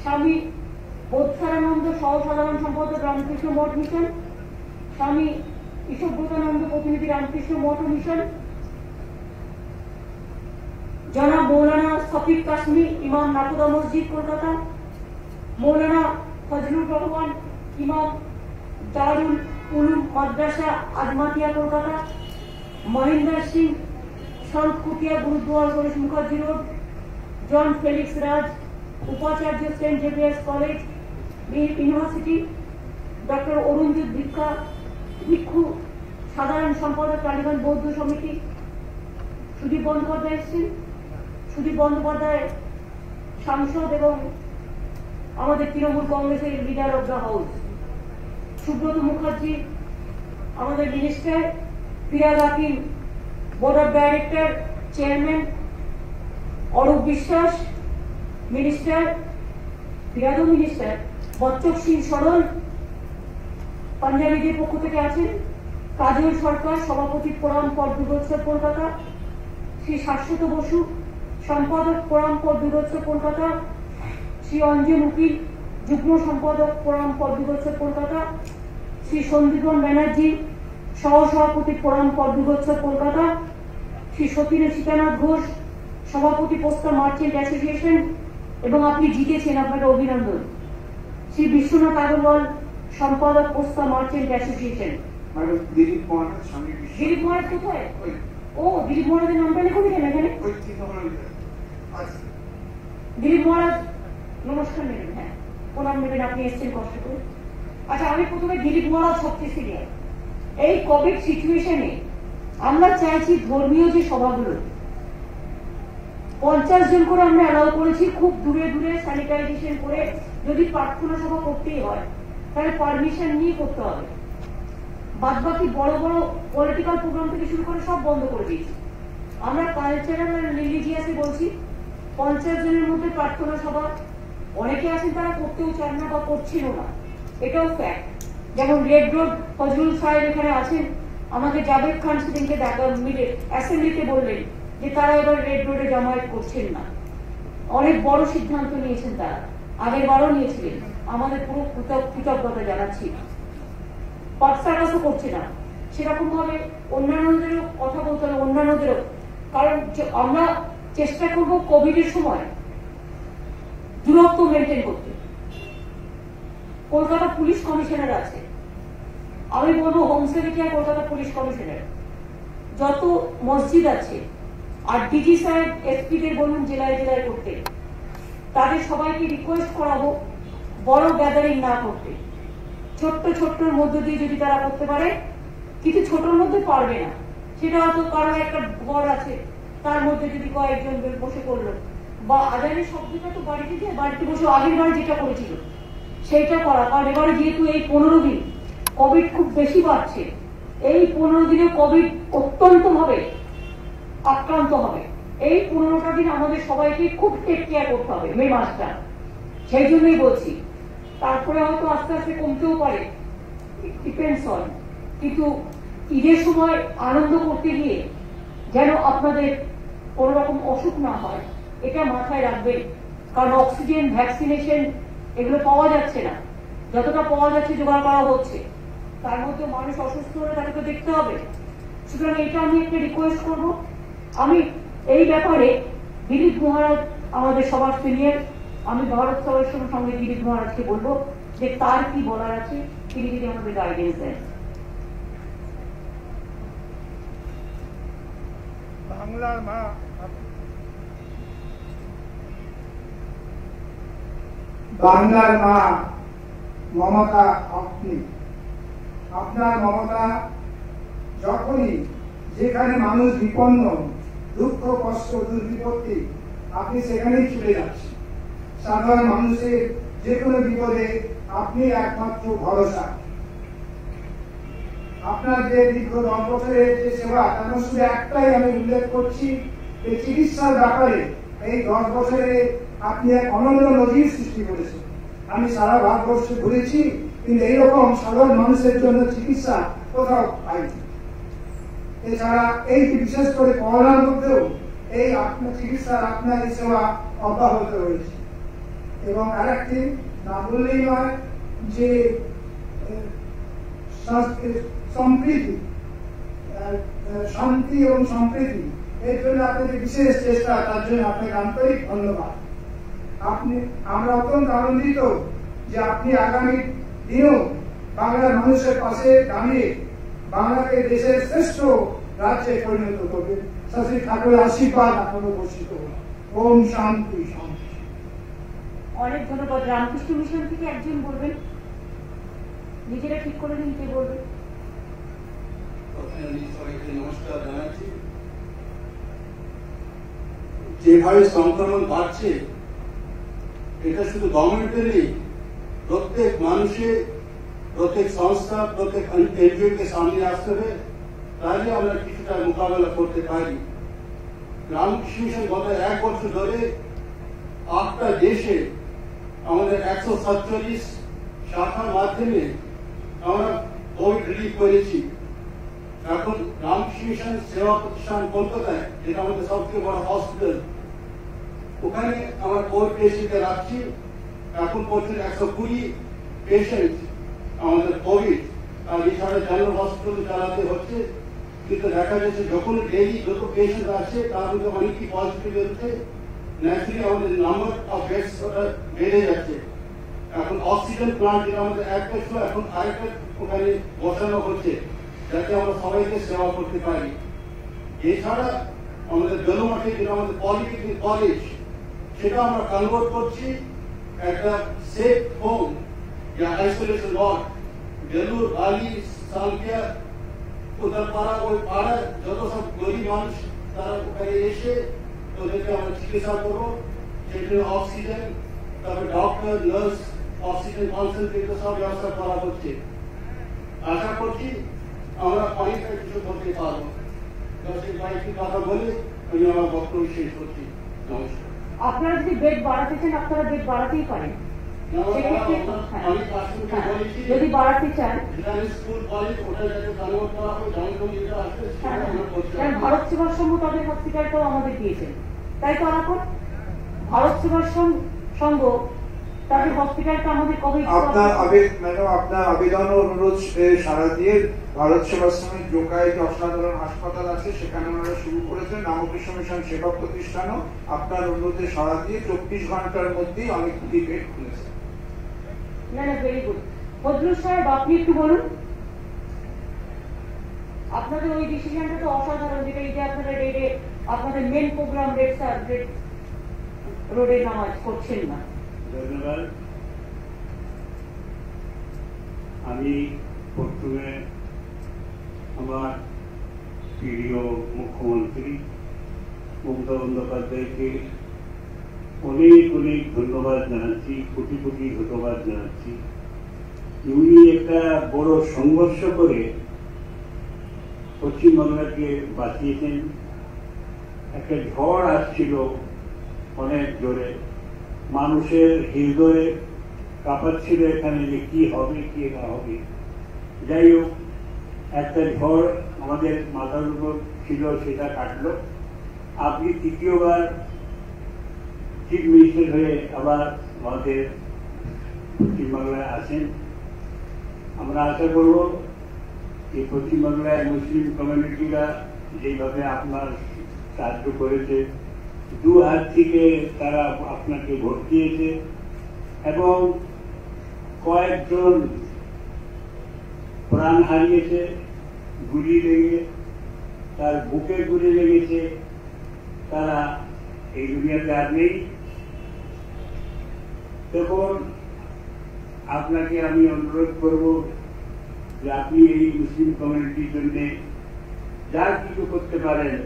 স্বামী বোধারানন্দ সহসাধারণ সম্পাদক রামকৃষ্ণ মঠ মিশন, স্বামী ঈশ্বরব্রতানন্দ প্রতিনিধি রামকৃষ্ণ মঠ মিশন, জনাব মৌলানা শফিক কাশ্মীর ইমাম নাকুদা মসজিদ কলকাতা, মৌলানা ফজলুর রহমান ইমাম Darul Uloom Madrasa Azmatia Kolkata, Mahendra Singh Sarkutia Gurdwara Ganesh Mukherjee road, John Felix Raj উপাচার্য Saint Xavier's college university, doctor Arunjit ভিক্ষু সাধারণ সম্পাদক টালিগঞ্জ বৌদ্ধ সমিতি, সুদীপ বন্দ্যোপাধ্যায় এসেছেন। সুদীপ বন্দ্যোপাধ্যায় সাংসদ এবং আমাদের তৃণমূল কংগ্রেসের leader of the house, Subrata Mukherjee আমাদের minister, Firhad Hakim board of director chairman, Arup Biswas minister, ফিরাদও মিনিস্টার, বচ্চক সিং সরল পাঞ্জাবিদের পক্ষ থেকে আছেন, কাজল সরকার সভাপতি ফোরাম ফর দুর্গোৎসব কলকাতা, শ্রী শাশ্বত বসু সম্পাদক ফোরাম ফর দুর্গোৎসব কলকাতা, শ্রী অঞ্জন উকিল যুগ্ম সম্পাদক ফোরাম ফর দুর্গোৎসব কলকাতা, শ্রী সন্দীপন ব্যানার্জি সহসভাপতি ফোরাম ফর দুর্গোৎসব কলকাতা, শ্রী সতীন সীতানাথ ঘোষ সভাপতি পোস্তা মার্চেন্ট অ্যাসোসিয়েশন এবং আপনি জিতেছেন, আপনাকে অভিনন্দন, শ্রী বিশ্বনাথ আগরওয়াল সম্পাদক পোস্তা মার্চেন্ট অ্যাসোসিয়েশন। দিলীপ মহারাজ কোথায়? ও দিলীপ মহারাজের নামটা লিখুন কেন এখানে? দিলীপ মহারাজ নমস্কার নেবেন, হ্যাঁ প্রণাম নেবেন, আপনি এসছেন কষ্ট করে। আচ্ছা, আমি প্রথমে দিলীপ মহারাজ সবচেয়ে সিনিয়র। এই কোভিড সিচুয়েশনে আমরা চাইছি ধর্মীয় যে সভাগুলো 50 জন করে আমরা অ্যালাউ করেছি, খুব দূরে দূরে স্যানিটাইজেশন করে, যদি প্রার্থনা সভা করতেই হয় তাহলে পারমিশন নিয়ে করতে হবে। বাদ বাকি বড় বড় পলিটিক্যাল প্রোগ্রাম থেকে শুরু করে সব বন্ধ করে দিয়েছি। আমরা কালচারাল আর রিলিজিয়াসে বলছি 50 জনের মধ্যে প্রার্থনা সভা, অনেকে আছেন তারা করতেও চান না বা করছিল না, এটাও ফ্যাক্ট। যেমন রেড রোড ফজলুল সাহেব এখানে আছেন, আমাকে জাভেদ খান সেদিনকে অ্যাসেম্বলিতে বললেন যে তারা এবার রেড রোডে জামায়াত করছেন না। অনেক বড় সিদ্ধান্ত নিয়েছেন তারা, আগের বারও নিয়েছিলেন, আমাদের পুরো কৃতজ্ঞতা জানাচ্ছি। পার্সাকাসও করছে না, সেরকম ভাবে অন্যান্যদেরও কথা বলতে হবে, অন্যান্যদেরও, কারণ আমরা চেষ্টা করব কোভিডের সময় দূরত্ব মেনটেন করতে। কলকাতা পুলিশ কমিশনার আছে, আমি বলবো home secretary Kolkata police commissioner, যত মসজিদ আছে আর ডিজি সাহেব এসপিদের বলুন জেলায় জেলায় করতে, তাদের সবাইকে রিকোয়েস্ট করাবো বড় গ্যাদারিং না করতে, ছোট্ট ছোট্টর মধ্যে দিয়ে যদি তারা করতে পারে। কিছু ছোটর মধ্যে পারবে না, সেটা হয়তো কারো একটা ঘর আছে তার মধ্যে যদি কয়েকজন বসে করলো, বা আজানের শব্দটা তো বাড়িতে যায়, বাড়িতে বসে আগের বার যেটা করেছিল সেইটা করা। কারণ এবারে যেহেতু এই 15 দিন কোভিড খুব বেশি বাড়ছে, এই 15 দিনে কোভিড অত্যন্ত ভাবে আক্রান্ত হবে। এই 15টা দিন আমাদের সবাইকে খুব টেক কেয়ার করতে হবে, মে মাসটা, সেই জন্যই বলছি। তারপরে হয়তো আস্তে আস্তে কমতেও পারে, ডিপেন্ডস অন, কিন্তু ঈদের সময় আনন্দ করতে গিয়ে যেন আপনাদের কোন রকম অসুখ না হয়, এটা মাথায় রাখবেন। কারণ অক্সিজেন, ভ্যাকসিনেশন এগুলো পাওয়া যাচ্ছে না, যতটা পাওয়া যাচ্ছে জোগাড় করা হচ্ছে, তার মধ্যে মানুষ অসুস্থ হলে তাকে তো দেখতে হবে। সুতরাং এটা আমি একটা রিকোয়েস্ট করবো। আমি এই ব্যাপারে দিলীপ মহারাজ আমাদের সবার সিনিয়র, আমি ভারত সবার সঙ্গে দিলীপ মহারাজকে বলবো যে তার কি বলার আছে, তিনি যদি আমাদের গাইডেন্স দেন। বাংলার মা, বাংলার মা মমতা, আপনি আপনার মমতা যখনই যেখানে মানুষ বিপন্ন, দুঃখ কষ্ট দুর্বিপত্তি, আপনি সেখানেই ছুটে যাচ্ছেন। সাধারণ মানুষের যে কোনো বিপদে আপনি একমাত্র ভরসা। আপনার যে দীর্ঘ 10 বছরের যে সেবা, তার শুধু একটাই আমি উল্লেখ করছি, এই চিকিৎসার ব্যাপারে এই 10 বছরে আপনি এক অনন্য নজির সৃষ্টি করেছেন। আমি সারা ভারতবর্ষে ঘুরেছি, কিন্তু এইরকম সাধারণ মানুষের জন্য চিকিৎসা কোথাও পাইনি। এছাড়া এই বিশেষ করে করোনার মধ্যেও এই আপনার চিকিৎসার আপনার এই সেবা অব্যাহত রয়েছে। এবং আরেকটি না বললেই নয় যে সম্প্রীতি, শান্তি এবং সম্প্রীতি, এর জন্য আপনাদের বিশেষ চেষ্টা, তার জন্য আপনাকে আন্তরিক ধন্যবাদ। আমরা অত্যন্ত আনন্দিত যে আপনি আগামী দিনেও বাংলার মানুষের পাশে দাঁড়িয়ে বাংলাকে দেশের শ্রেষ্ঠ রাজ্যে পরিণত করবেন। শ্রী ঠাকুরের আশীর্বাদ আপনাকে বর্ষিত হোক। ওম শান্তি শান্তি। অনেক ধন্যবাদ। রামকৃষ্ণ মিশন থেকে একজন বলবেন, নিজেরা ঠিক করে নিন কে বলবেন। সবাইকে নমস্কার জানাচ্ছি। যেভাবে সংক্রমণ বাড়ছে, এটা শুধু গভর্নমেন্টের নেই, প্রত্যেক মানুষের, প্রত্যেক সংস্থা, প্রত্যেক এনজিওকে সামনে আসতে হবে, তাহলে আমরা কিছুটা মোকাবেলা করতে পারি। রামকৃষ্ণ মিশন গত 1 বছর ধরে 8টা দেশে আমাদের 147 শাখার মাধ্যমে আমরা কোভিড রিলিফ করেছি। এখন রামকৃষ্ণ মিশন সেবা প্রতিষ্ঠান কলকাতায়, যেটা আমাদের সবচেয়ে বড় হসপিটাল, ওখানে আমরা কোভিড পেশেন্টকে রাখছি। এখন পর্যন্ত 120 পেশেন্ট আমাদের কোভিড, আর এছাড়া জেনারেল হসপিটাল চালাতে হচ্ছে। কিন্তু দেখা যাচ্ছে যখন ডেইলি যত পেশেন্ট আসছে তার মধ্যে অনেকই পজিটিভ হচ্ছে, ন্যাচারালি আমাদের নাম্বার অফ বেডস বেড়ে যাচ্ছে। এখন অক্সিজেন প্লান্ট যেটা আমাদের একটা ছিল, এখন আরেকটা ওখানে বসানো হচ্ছে, যাতে আমরা সবাইকে সেবা করতে পারি। এছাড়া আমাদের বেলুমাঠে যেটা আমাদের পলিটেকনিক কলেজ, সেটা আমরা কনভার্ট করছি একটা সেফ হোম, या आइसोलेशन वार्ड। बेलूर, बाली, सालकिया, उदरपाड़ा, ওই পাড়ার যত সব গরিব মানুষ তারা ওখানে এসে ওদেরকে আমরা চিকিৎসা করবো। সেখানে অক্সিজেন, তারপরে ডক্টর, নার্স, অক্সিজেন কনসেন্ট্রেটর সব ব্যবস্থা করা হচ্ছে। আশা করছি আমরা অনেকটা কিছু করতে পারবো। সেই কয়েকটি কথা বলে আমি আমার বক্তব্য শেষ করছি। নমস্কার। আপনারা যদি বেড বাড়াতে চান, আপনারা বেড বাড়াতেই পারেন। যদি বাড়াতে চান, ভারত সেবাশ্রম তাদের হসপিটালটাও আমাদের দিয়েছেন, তাই তো এখন ভারত সেবাশ্রম সংঘ তাদের হসপিটালটা আমাদের কবে। আপনার আবেদন ও অনুরোধ সারা দিয়ে ভারত সেবাশ্রমের জোকায় যে অসাধারণ হাসপাতাল আছে সেখানে ওনারা শুরু করেছেন। রামকৃষ্ণ মিশন সেবা প্রতিষ্ঠানও আপনার অনুরোধে সারা দিয়ে 24 ঘন্টার মধ্যেই অনেকগুলি বেড খুলেছে। না, ভেরি গুড। ফজলুর সাহেব, আপনি একটু বলুন। আপনাদের ওই ডিসিশনটা তো অসাধারণ, যেটা এই যে আপনারা রেডে আপনাদের মেন প্রোগ্রাম রোডে নামাজ করছেন না। ধন্যবাদ। আমি প্রথমে আমার প্রিয় মুখ্যমন্ত্রী মমতা বন্দ্যোপাধ্যায়কে অনেক অনেক ধন্যবাদ জানাচ্ছি, কোটি কোটি ধন্যবাদ জানাচ্ছি। উনি একটা বড় সংঘর্ষ করে পশ্চিমবাংলাকে বাঁচিয়েছেন। একটা ঝড় আসছিল অনেক জোরে, মানুষের হৃদয়ে কাঁপাচ্ছিল এখানে যে কি হবে কি না হবে। যাই হোক, একটা ঝড় আমাদের মাথার উপর ছিল, সেটা কাটলো। আপনি তৃতীয়বার চিফ মিনিস্টার হয়ে আবার আমাদের পশ্চিমবাংলায় আসেন। আমরা আশা করব যে পশ্চিমবাংলায় মুসলিম কমিউনিটিরা যেভাবে আপনার সাহায্য করেছে, দু হাত থেকে তারা আপনাকে ভোট দিয়েছে, এবং কয়েকজন প্রাণ হারিয়েছে, গুলি লেগে, তার বুকে গুলি লেগেছে, তারা এই দুনিয়াতে আর নেই। তখন আপনাকে আমি অনুরোধ করব যে আপনি এই মুসলিম কমিউনিটির জন্য যা কিছু করতে পারেন,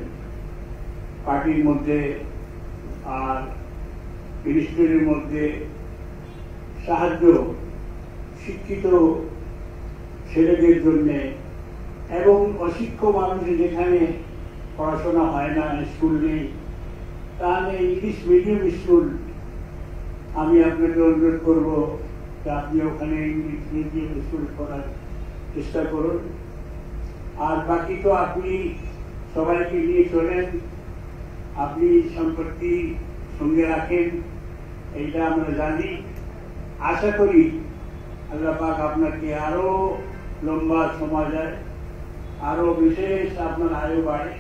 পার্টির মধ্যে আর মিনিস্ট্রির মধ্যে সাহায্য, শিক্ষিত ছেলেদের জন্য এবং অশিক্ষিত মানুষ যেখানে পড়াশোনা হয় না, স্কুল নেই, তাহলে ইংলিশ মিডিয়াম স্কুল আমি আপনাকে অনুরোধ করব যে আপনি ওখানে ইংলিশ মিডিয়াম স্কুল করার চেষ্টা করুন। আর বাকি তো আপনি সবাইকে নিয়ে চলেন, আপনি সম্পত্তি সঙ্গে রাখেন, এইটা আমরা জানি। আশা করি আল্লাহ পাক আপনাকে আরো লম্বা সময় দেয়, আরো বিশেষ আপনার আয়ু বাড়ে,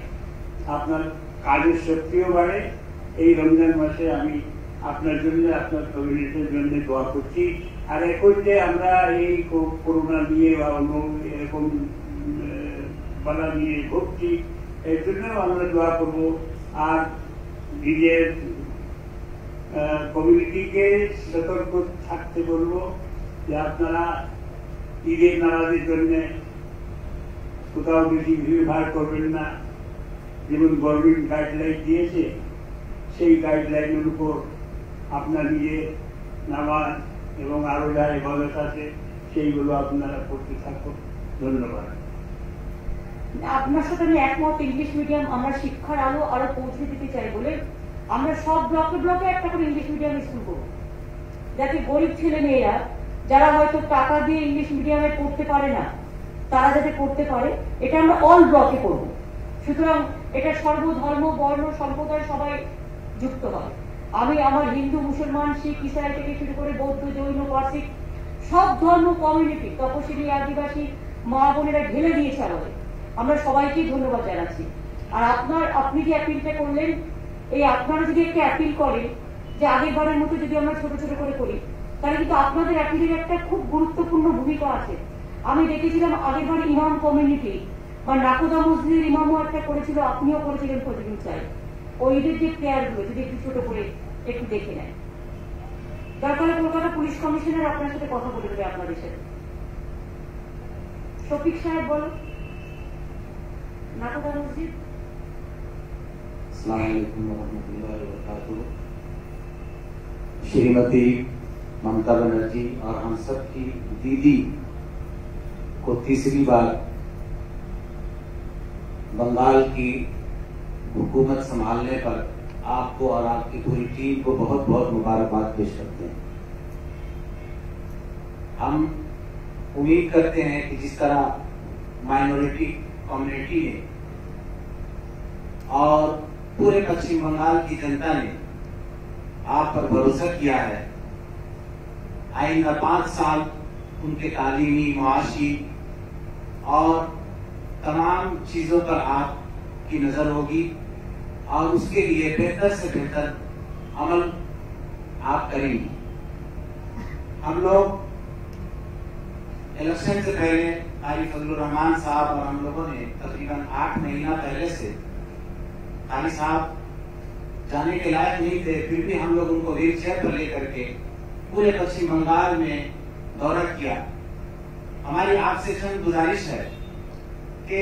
আপনার কাজের শক্তিও বাড়ে। এই রমজান মাসে আমি আপনার জন্য, আপনার কমিউনিটির জন্য দোয়া করছি। আর এখন যে আমরা এই করোনা নিয়ে বা অন্য এরকম বাধা নিয়ে ভুগছি, এর জন্য আমরা দোয়া করবো। আর নিজের কমিউনিটিকে সতর্ক থাকতে বলবো যে আপনারা ঈদের নামাজের জন্য কোথাও বেশি ভিড় করবেন না। যেমন গভর্নমেন্ট গাইডলাইন দিয়েছে, সেই গাইডলাইনের উপর আপনার নিজের নামাজ এবং আরো যা ইবাদত আছে সেইগুলো আপনারা করতে থাকুন। ধন্যবাদ। আপনার সাথে আমি একমত। ইংলিশ মিডিয়াম আমরা শিক্ষার আলো আরো পৌঁছে দিতে চাই বলে আমরা সব ব্লকে ব্লকে একটা করে ইংলিশ মিডিয়াম স্কুল করবো, যাতে গরিব ছেলে মেয়েরা যারা হয়তো টাকা দিয়ে ইংলিশ মিডিয়ামে পড়তে পারে না, তারা যাতে পড়তে পারে। এটা আমরা অল ব্লকে করব। সুতরাং এটা সর্বধর্ম বর্ণ সম্প্রদায় সবাই যুক্ত হবে। আমি আমার হিন্দু মুসলমান শিখ ইসাই থেকে শুরু করে বৌদ্ধ জৈন পার্সিক সব ধর্ম কমিউনিটি, তপশিলি আদিবাসী মা বোনেরা ঢেলে দিয়েছে আমাদের। আমরা সবাইকে ধন্যবাদ জানাচ্ছি। আর আপনি যে অ্যাপিলটা করলেন, এই আপনারা যদি একটা অ্যাপিল করেন যে আগেরবারের মতো যদি আমরা ছোট ছোট করে করি, তাহলে কিন্তু আপনাদের অ্যাপিলের একটা খুব গুরুত্বপূর্ণ ভূমিকা আছে। আমি দেখেছিলাম আগেরবার ইমাম কমিউনিটি বা নাকোদা মসজিদের ইমামও একটা করেছিল, আপনিও করেছিলেন ফজলুল সাহেব। ওই ঈদের যে প্লেয়ার গুলো যদি একটু ছোট করে একটু দেখে নেন, দরকার কলকাতা পুলিশ কমিশনার আপনার সাথে কথা বলে দেবে আপনাদের সাথে। শফিক সাহেব বলো, नाकोदा मस्जिद। अस्सलाम वालेकुम रहमतुल्लाहि व बरकातुहू। श्रीमती ममता बनर्जी और हम सब की दीदी को तीसरी बार बंगाल की हुकूमत संभालने पर आपको और आपकी पूरी टीम को बहुत बहुत मुबारकबाद पेश करते हैं। हम उम्मीद करते हैं कि जिस तरह माइनॉरिटी कम्युनिटी ने और पूरे पश्चिम बंगाल की जनता ने आप पर भरोसा किया है, आइंदा 5 साल उनके तालीमी, मुआशी और तमाम चीजों पर आपकी नजर होगी और उसके लिए बेहतर से बेहतर अमल आप करेंगी। हम लोग इलेक्शन से पहले कारी फजलुर रहमान साहब और हम लोगों ने तकरीबन 8 महीना पहले से, कारी साहब जाने के लायक नहीं थे, फिर भी हम लोग उनको व्हील चेयर पर लेकर के पूरे पश्चिम बंगाल में दौरा किया। हमारी आपसे चंद गुजारिश है कि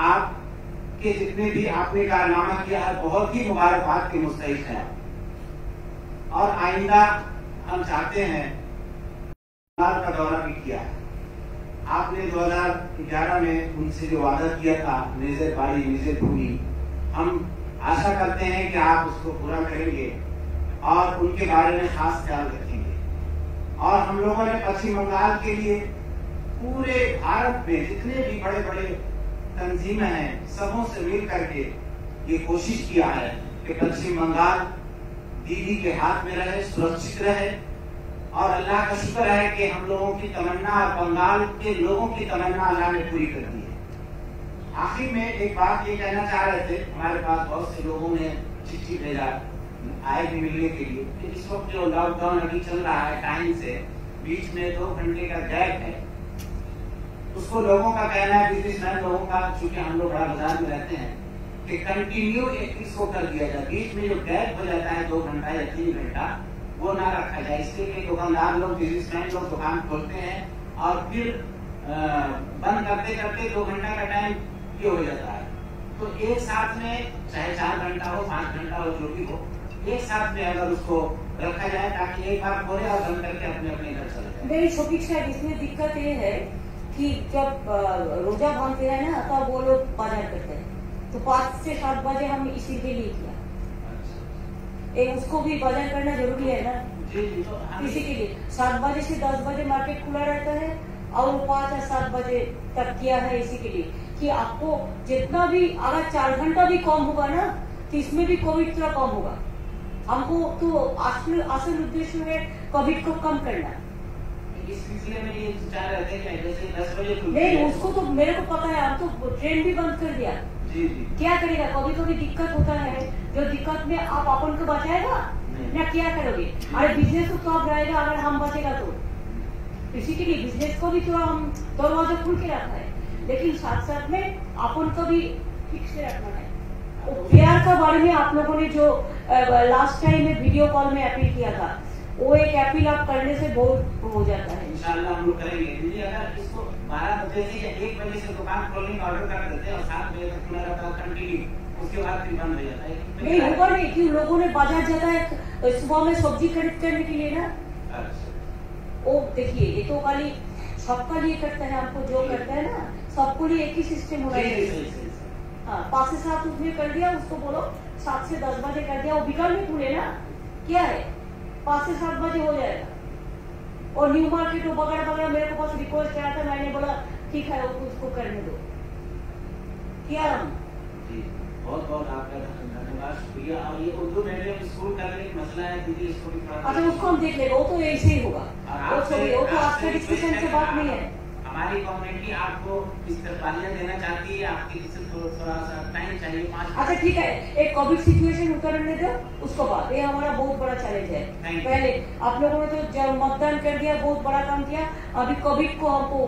आपके जितने भी आपने कारनामा किया है बहुत ही मुबारकबाद के मुस्तहिक है और आइंदा हम चाहते हैं का दौरा भी किया। आपने 2011 में उनसे जो वादा किया था निजर बाड़ी निजर भूमि, हम आशा करते हैं कि आप उसको पूरा करेंगे और उनके बारे में खास ख्याल रखेंगे। और हम लोगों ने पश्चिम बंगाल के लिए पूरे भारत में जितने भी बड़े बड़े तंजीमें हैं सबों से मिल करके ये कोशिश किया है कि पश्चिम बंगाल दीदी के हाथ में रहे, सुरक्षित रहे। और अल्लाह का शुक्र है कि हम लोगों की तमन्ना और बंगाल के लोगों की तमन्ना अल्लाह ने पूरी कर दी है। आखिर में एक बात ये कहना चाह रहे थे, हमारे पास बहुत से लोगों ने चिट्ठी भेजा आए भी मिलने के लिए कि इस वक्त जो लॉकडाउन अभी चल रहा है टाइम से बीच में 2 घंटे का गैप है, उसको लोगों का कहना है, बिजनेसमैन लोगों का, चूंकि हम लोग बड़ा बाजार में रहते हैं, कि कंटिन्यू इसको कर दिया जाए। बीच में जो गैप हो जाता है 2 घंटा या 3 घंटा वो ना रखा जाए, इसलिए कि दुकानदार लोग, बिजनेसमैन लोग दुकान खोलते हैं और फिर बंद करते करते 2 घंटा का टाइम ये हो जाता है। तो एक साथ में चाहे 4 घंटा हो, 5 घंटा हो, जो भी हो, एक साथ में अगर उसको रखा जाए ताकि एक बार खोले और बंद करके अपने अपने घर चले जाए। मेरी शफीक साहब, इसमें दिक्कत ये है कि जब रोजा भांगते हैं ना तब वो लोग बाजार करते हैं, तो 5 से 7 बजे हम इसी के लिए किया। उसको भी बाजार करना जरूरी है ना, किसी के लिए 7 बजे से 10 बजे मार्केट खुला रहता है और 5 या 7 बजे तक किया है इसी के लिए कि आपको जितना भी अगर 4 घंटा भी कम होगा ना तो इसमें भी कोविड थोड़ा कम होगा। हमको तो असल उद्देश्य है कोविड को कम करना। इस सिलसिले में ये विचार रहते हैं कि जैसे 10 बजे नहीं, उसको तो मेरे को पता है, हम तो ट्रेन भी बंद कर दिया। जी जी क्या करेगा, कभी कभी दिक्कत होता है, जो दिक्कत में आप अपन को बचाएगा या क्या करोगे? अरे बिजनेस तो अब रहेगा अगर हम बचेगा तो, इसी के लिए बिजनेस को भी थोड़ा हम दरवाजा खुल के रखा है, लेकिन साथ साथ में अपन को भी ठीक से रखना है। फेयर के बारे में आप लोगों ने जो लास्ट टाइम में वीडियो कॉल में अपील किया था, वो एक अपील आप करने से बहुत हो जाता है। इंशाल्लाह हम लोग करेंगे। दीदी अगर इसको 12 बजे से या 1 बजे से दुकान खोलने का ऑर्डर कर देते हैं और 7 बजे तक खुला रहता है कंटिन्यू, उसके बाद फिर बंद हो जाता है। नहीं होगा नहीं, क्यों लोगों ने बाजार जाता है सुबह में सब्जी खरीद करने के लिए ना। वो देखिए, ये तो खाली सबका लिए करता है, हमको जो करता है ना सबको लिए एक ही सिस्टम होना चाहिए। हाँ, 5 से 7 उसने कर दिया, उसको बोलो 7 से 10 बजे कर दिया, वो बिकल में खुले ना, क्या है 5 से 7 बजे हो जाएगा। और न्यू मार्केट वगैरह वगैरह मेरे को पास रिक्वेस्ट आया था, मैंने बोला ठीक है उसको करने दो। क्या बहुत बहुत आपका धन्यवाद, शुक्रिया। और ये उर्दू मीडियम स्कूल का एक मसला है दीदी, इसको भी अच्छा उसको हम देख लेंगे, वो तो ऐसे ही होगा, वो तो आपका डिस्कशन से बात नहीं है। हमारी कम्युनिटी आपको इस तरह तालियां देना चाहती है, आपकी थोड़ा सा टाइम चाहिए 5। अच्छा ठीक है, एक कोविड सिचुएशन उतरने दो, उसको बाद ये हमारा बहुत बड़ा चैलेंज है। पहले आप लोगों ने तो जब मतदान कर दिया, बहुत बड़ा काम किया, अभी कोविड को हमको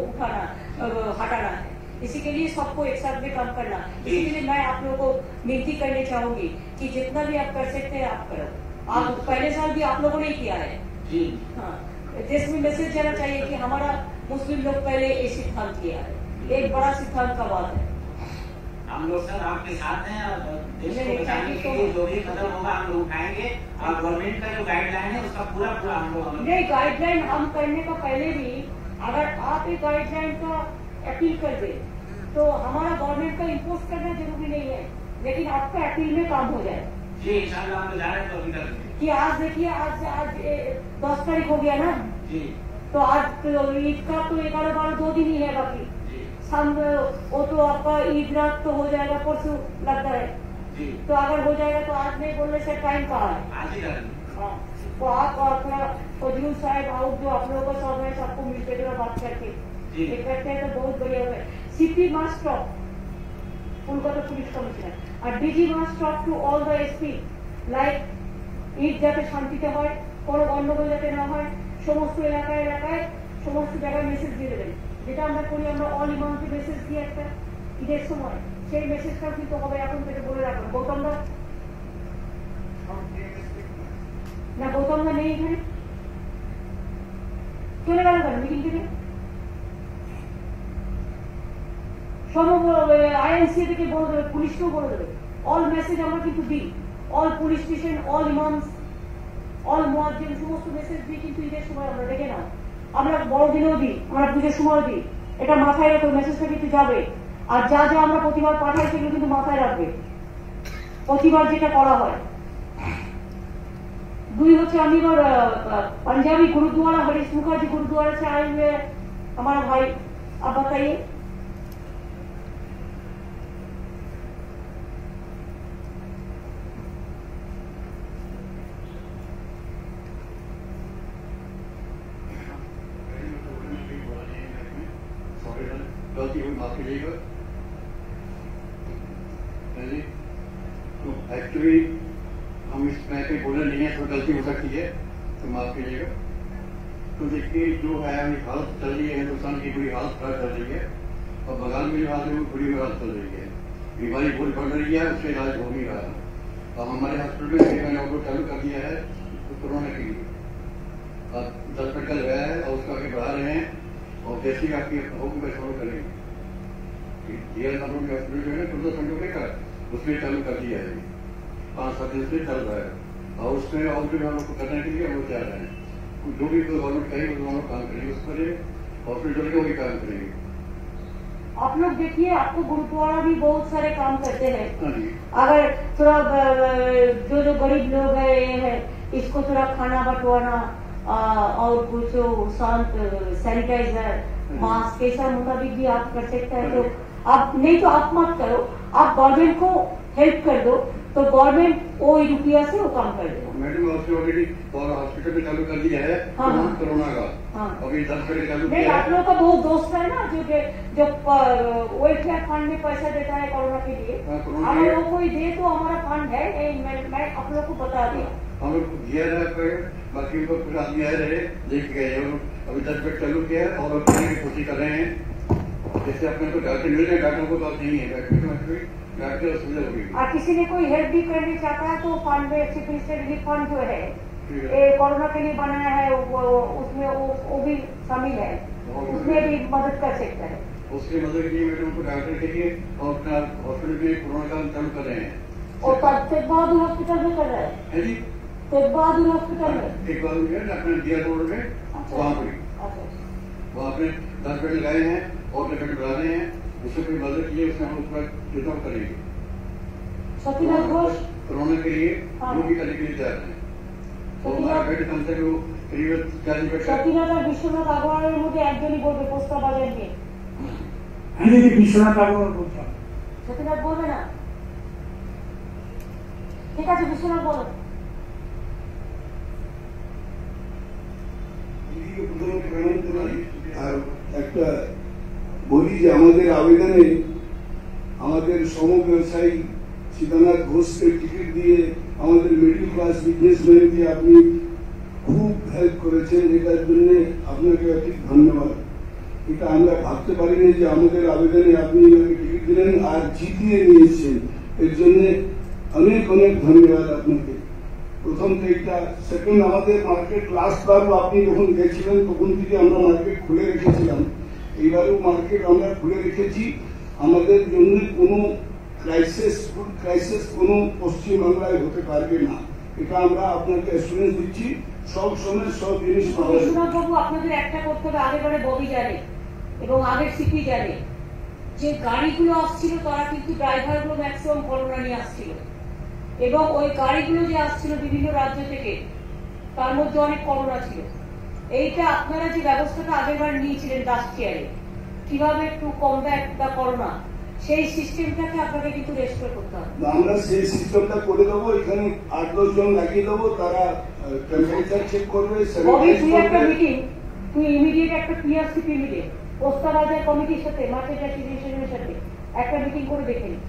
हटाना है, इसी के लिए सबको एक साथ में काम करना। इसीलिए मैं आप लोगों को विनती करने चाहूंगी कि जितना भी आप कर सकते हैं आप करो। आप पहले साल भी आप लोगों ने किया है। हाँ, देश में मैसेज जाना चाहिए कि हमारा मुस्लिम लोग पहले ये सिद्धांत लिया है, एक बड़ा सिद्धांत का बात है। हम लोग सर आपके साथ हैं और देश को बचाने के लिए जो भी कदम होगा हम लोग उठाएंगे, और गवर्नमेंट का जो गाइडलाइन है उसका पूरा हम लोग नहीं, गाइडलाइन हम करने का पहले भी अगर आप एक गाइडलाइन का अपील कर दे तो हमारा गवर्नमेंट का इम्पोज करना जरूरी नहीं है, लेकिन आपका अपील में काम हो जाए। जी इंशाल्लाह हम जा रहे हैं तो अभी कर कि आज देखिए, आज 10 तारीख हो गया ना जी, तो आज ईद का तो 11-12 2 दिन ही है बाकी। वो तो आपका ईद रात तो हो जाएगा, परसों लगता है जी। तो अगर हो जाएगा तो आज नहीं बोलने से टाइम कहाँ है। आज ही कर हाँ, तो आप अपना फजलू साहब आउट जो आप लोगों को सब है, सबको मिलकर जो बात करके ये करते हैं तो बहुत बढ़िया होगा। CP must talk, Kolkata police commissioner, और DG must talk to all the SP like Eid যাতে শান্তিতে হয়, কোনো গন্ডগোল যাতে না হয়, সমস্ত এলাকায় এলাকায় সমস্ত জায়গায় মেসেজ দিয়ে দেবেন, যেটা আমরা করি। আমরা অল ইমামকে মেসেজ দিই একটা ঈদের সময়, সেই মেসেজটা কিন্তু হবে এখন থেকে বলে রাখবেন। গৌতম দা না, গৌতম দা নেই এখানে, চলে গেল কেন মিটিং থেকে? সব আইএনসি থেকে বলে দেবে, পুলিশকেও বলে দেবে, অল মেসেজ আমরা কিন্তু দিই, all police station, all imams, all muezzin, সমস্ত মেসেজ দিই কিন্তু ঈদের সময়। আমরা দেখে নাও, আমরা বড়দিনেও দিই, আমরা পুজোর সময় দিই, এটা মাথায় রাখো, মেসেজটা কিন্তু যাবে। আর যা যা আমরা প্রতিবার পাঠাই সেগুলো কিন্তু মাথায় রাখবে, প্রতিবার যেটা করা হয়। 2 হচ্ছে আমি এবার पंजाबी गुरुद्वारा हरीश मुखर्जी गुरुद्वारा से आए हुए हमारा भाई, आप बताइए। गलती हुई माफ कीजिएगा। तो एक्चुअली हम इस मैं पे बोलने नहीं है, तो गलती हो सकती है, तो माफ कीजिएगा। तो देखिए जो है अभी हालत चल रही है, हिंदुस्तान की बुरी हालत खराब चल रही है, और बंगाल में जो हालत है वो बुरी हालत चल रही है, बीमारी बहुत बढ़ रही है, उससे इलाज हो नहीं रहा। अब हमारे हॉस्पिटल में मैंने ऑर्डर चालू कर दिया है कोरोना के लिए, अब 10 बेड का लगाया है और उसको आगे बढ़ा रहे हैं, और जैसे आपकी हुक्म में शुरू करेंगे हॉस्पिटल जो है ना 14 घंटों का उसमें चालू कर दिया है, 5-7 दिन से चल रहा है, और उसमें और जो हम लोग करने के लिए हम लोग जा रहे हैं। जो भी गवर्नमेंट करेगी वो हम लोग काम करेंगे, उस पर हॉस्पिटल के वही काम करेंगे। आप लोग देखिए, आपको गुरुद्वारा भी बहुत सारे काम करते हैं। अगर थोड़ा जो गरीब लोग है इसको थोड़ा खाना बंटवाना और कुछ शांत सैनिटाइजर मास्क ऐसा मुताबिक भी आप कर सकते हैं। तो आप नहीं तो आप मत करो, आप गवर्नमेंट को हेल्प कर दो, तो गवर्नमेंट वो रुपया से वो काम कर देगा। मैडम आपने ऑलरेडी और हॉस्पिटल में चालू कर दिया है हाँ, कोरोना का। हाँ। अभी 10 बेड चालू नहीं, किया आप है। लोग का बहुत दोस्त है ना जो वेलफेयर फंड में पैसा देता है कोरोना के लिए। हाँ, कोरोना हम के लिए। लोग को दे तो हमारा फंड है, मैं आप लोग को बता दिया। हम लोग दिया है, बाकी उनको कुछ आदमी आए रहे देख गए हैं। अभी 10 बेड चालू किया है और करने की कोशिश कर रहे हैं। जैसे अपने को डॉक्टर मिल रहे, डॉक्टर को बात नहीं है, डॉक्टर सुविधा होगी। और किसी ने कोई हेल्प भी करना चाहता है तो फंड में चीफ मिनिस्टर रिलीफ फंड जो है ये कोरोना के लिए बनाया है, उसमें वो भी शामिल है, उसमें भी मदद कर सकता है। उसकी मदद के लिए मैडम को डॉक्टर के लिए और अपना हॉस्पिटल में कोरोना का चालू कर रहे हैं। और तेग बहादुर हॉस्पिटल में कर रहा है, है जी, तेग बहादुर हॉस्पिटल में। एक बार अपने दिया रोड में वहाँ पे वहाँ पे 10 बेड लगाए हैं और बेड बढ़ा रहे हैं। उससे कोई मदद की है, उसमें हम उसका चुनाव करेंगे। सतीनाथ घोष कोरोना के लिए हाँ। जो भी करने के लिए तैयार है। और हमारा बेड कम से कम करीब 40 बेड का। सतीनाथ और विश्वनाथ আগরওয়ালের মধ্যে একজনই বলবে প্রস্তাব বাজার নিয়ে। আমি যদি বিশ্বনাথ আগরওয়াল বলতাম, সতীনাথ বলবে না? ঠিক আছে, বিশ্বনাথ বলো। আর একটা বলি যে আমাদের আবেদনে আমাদের সমব্যবসায়ী সীতানাথ ঘোষকে টিকিট দিয়ে আমাদের মিডল ক্লাস বিজনেসম্যানকে আপনি খুব হেল্প করেছেন, এটার জন্য আপনাকে অধিক ধন্যবাদ। এটা আমরা ভাবতে পারিনি যে আমাদের আবেদনে আপনি এনাকে টিকিট দিলেন আর জিতিয়ে নিয়েছেন, এর জন্য অনেক অনেক ধন্যবাদ আপনাকে। প্রথম এইটা। সেকেন্ড, আমাদের মার্কেট লাস্ট বারও আপনি যখন গেছিলেন তখন থেকে আমরা মার্কেট খুলে রেখেছিলাম, এইবারও মার্কেট আমরা খুলে রেখেছি। আমাদের জন্য কোনো ফুড ক্রাইসিস কোনো পশ্চিমবাংলায় হতে পারবে না, এটা আমরা আপনাকে অ্যাসুরেন্স দিচ্ছি। সব সময় সব জিনিস পাওয়া যাবে। বিশ্বনাথ বাবু, আপনাদের একটা করতে হবে, আগেবারে ববি জানে এবং আগের সিপি জানে যে গাড়িগুলো আসছিল তারা কিন্তু ড্রাইভারগুলো ম্যাক্সিমাম করোনা নিয়ে আসছিল এবং ওই গাড়িগুলো যে আসছিল বিভিন্ন রাজ্য থেকে তার মধ্যে অনেক করোনা ছিল। এইটা আপনারা যে ব্যবস্থাটা আগেরবার নিয়েছিলেন লাস্ট ইয়ারে, কিভাবে টু কমব্যাট দ্য করোনা, সেই সিস্টেমটাকে আপনাকে কিন্তু রেস্টোর করতে হবে। আমরা সেই সিস্টেমটা করে দেবো, এখানে 8-10 জন লাগিয়ে দেবো, তারা টেম্পারেচার চেক করবে, ববি, স্যানিটাইজ তুই একটা করবে। মিটিং, তুই ইমিডিয়েট একটা পিআরসিপি মিটিং পোস্তাবাজার কমিটির সাথে, মার্কেট অ্যাসোসিয়েশনের সাথে একটা মিটিং করে দেখে নিন।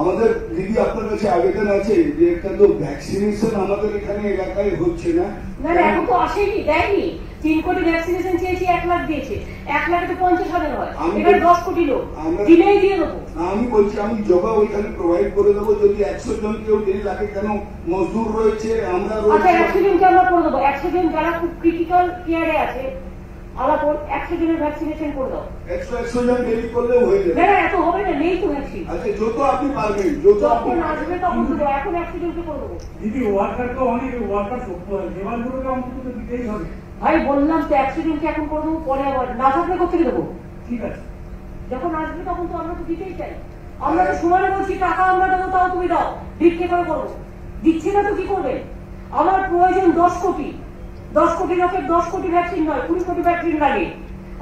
আমাদের দিদি আপনার কাছে আবেদন আছে যে একটা তো ভ্যাকসিনেশন আমাদের এখানে এলাকায় হচ্ছে না। না না, এখন তো আসেনি, দেয়নি। 3 কোটি ভ্যাকসিনেশন চেয়েছি, 1 লাখ দিয়েছে। 1 লাখে তো 50,000 হয়, এবার 10 কোটি লোক দিলেই দিয়ে দেবো। আমি বলছি আমি জবা ওইখানে প্রোভাইড করে দেবো, যদি 100 জন কেউ দেরি লাগে, কেন মজদুর রয়েছে, আমরা আচ্ছা, রয়েছে। 100 জনকে আমরা করে দেবো। 100 জন যারা খুব ক্রিটিক্যাল কেয়ারে আছে, আলাপন 100 জনের ভ্যাকসিনেশন করে দাও। 100 জন দেরি করলেও হয়ে যাবে। না না, এত হবে না, নেই তো ভ্যাকসিন। আচ্ছা, যত আপনি পারবেন, যত আপনি যখন আসবে তখন দেবো, এখন 100 জনকে করে দেবো। দিদি ওয়ার্কার তো অনেক ওয়ার্কার করতে হয়, লেবারগুলোকে অন্তত দিতেই হবে। ভাই বললাম তো 100 জনকে এখন করে দেবো, পরে আবার না থাকলে কোথেকে দেবো? ঠিক আছে, যখন আসবে তখন তো আমরা তো দিতেই চাই। আমরা তো সমানে বলছি টাকা আমরা দেবো, তাও তুমি দাও, ভিক্ষে করে করবো। দিচ্ছি না তো কি করবে? আমার প্রয়োজন 10 কোটি, 10 কোটি লোকের 10 কোটি ভ্যাকসিন নয়, 20 কোটি ভ্যাকসিন লাগে।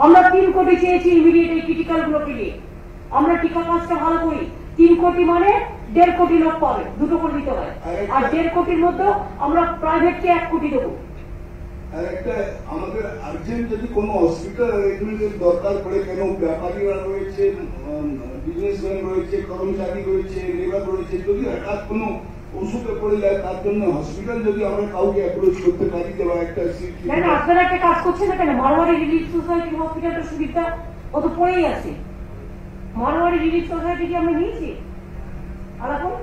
আমরা 3 কোটি চেয়েছি ইমিডিয়েট এই ক্রিটিক্যাল গুলোকে নিয়ে। আমরা টিকা কাজটা ভালো করি। 3 কোটি মানে 1.5 কোটি লোক পাবে, 2 করে দিতে হয়। আর 1.5 কোটির মধ্যে আমরা প্রাইভেটকে 1 কোটি দেবো। আর একটা আমাদের আর্জেন্ট যদি কোনো হসপিটাল অ্যারেঞ্জমেন্টের দরকার পড়ে, কেন ব্যাপারীরা রয়েছে, বিজনেসম্যান রয়েছে, কর্মচারী রয়েছে, লেবার রয়েছে, যদি হঠাৎ কোনো অসুখে পড়ে যায় তার জন্য হসপিটাল যদি আমরা কাউকে অ্যাপ্রোচ করতে পারি যে বা একটা সিট। না না, আপনারা একটা কাজ করছেন না কেন? মারোয়ারি রিলিফ সোসাইটি হসপিটালটা সুবিধা ও তো পড়েই আছে। মারোয়ারি রিলিফ সোসাইটি কি আমরা নিয়েছি? আলাপন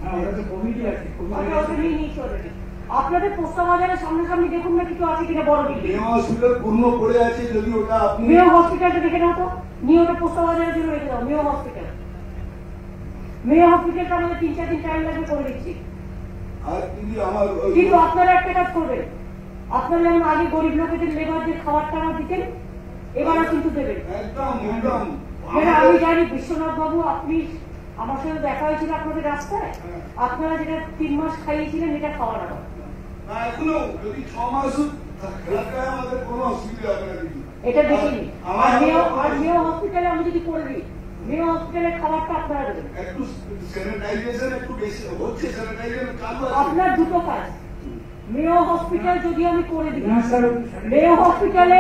হ্যাঁ, ওটা তো কমিটি আছে, আমরা ওটা নিয়ে নিয়েছি অলরেডি। আপনাদের পোস্তাবাজারের সামনাসামনি দেখুন না কিছু আছে কিনা বড় বিল্ডিং। মেয়ে হসপিটাল পূর্ণ পড়ে আছে, যদি ওটা আপনি মেয় হসপিটালটা দেখে নাও তো, নিয়ে ওটা পোস্তাবাজারের জন্য রেখে দাও। মেয় হসপিটাল, মেয় হসপিটালটা আমাদের 3-4 দিন টাইম লাগবে করে দিচ্ছি। আর যদি আমার কিন্তু আপনারা একটা কাজ করবেন, আপনারা যেমন আগে গরিব লোকেদের লেবারদের খাবার টাকা দিতেন, এবারও কিন্তু দেবেন। একদম একদম আমি জানি বিশ্বনাথ বাবু, আপনি আমার সাথে দেখা হয়েছিল আপনাদের রাস্তায়, আপনারা যেটা 3 মাস খাইয়েছিলেন এটা খাওয়া না। এখনো যদি 6 মাস আমাদের কোনো অসুবিধা হবে না। এটা দেখিনি। আর মেয় হসপিটালে আমি যদি করে দিই মেয়ে হসপিটালের খাবারটা আপনারা দেবেন। একটু স্যানিটাইজেশন একটু বেশি হচ্ছে, স্যানিটাইজেশন চালু আছে। আপনার দুটো কাজ, মেয়ে হসপিটাল যদি আমি করে দিই, মেয়ে হসপিটালে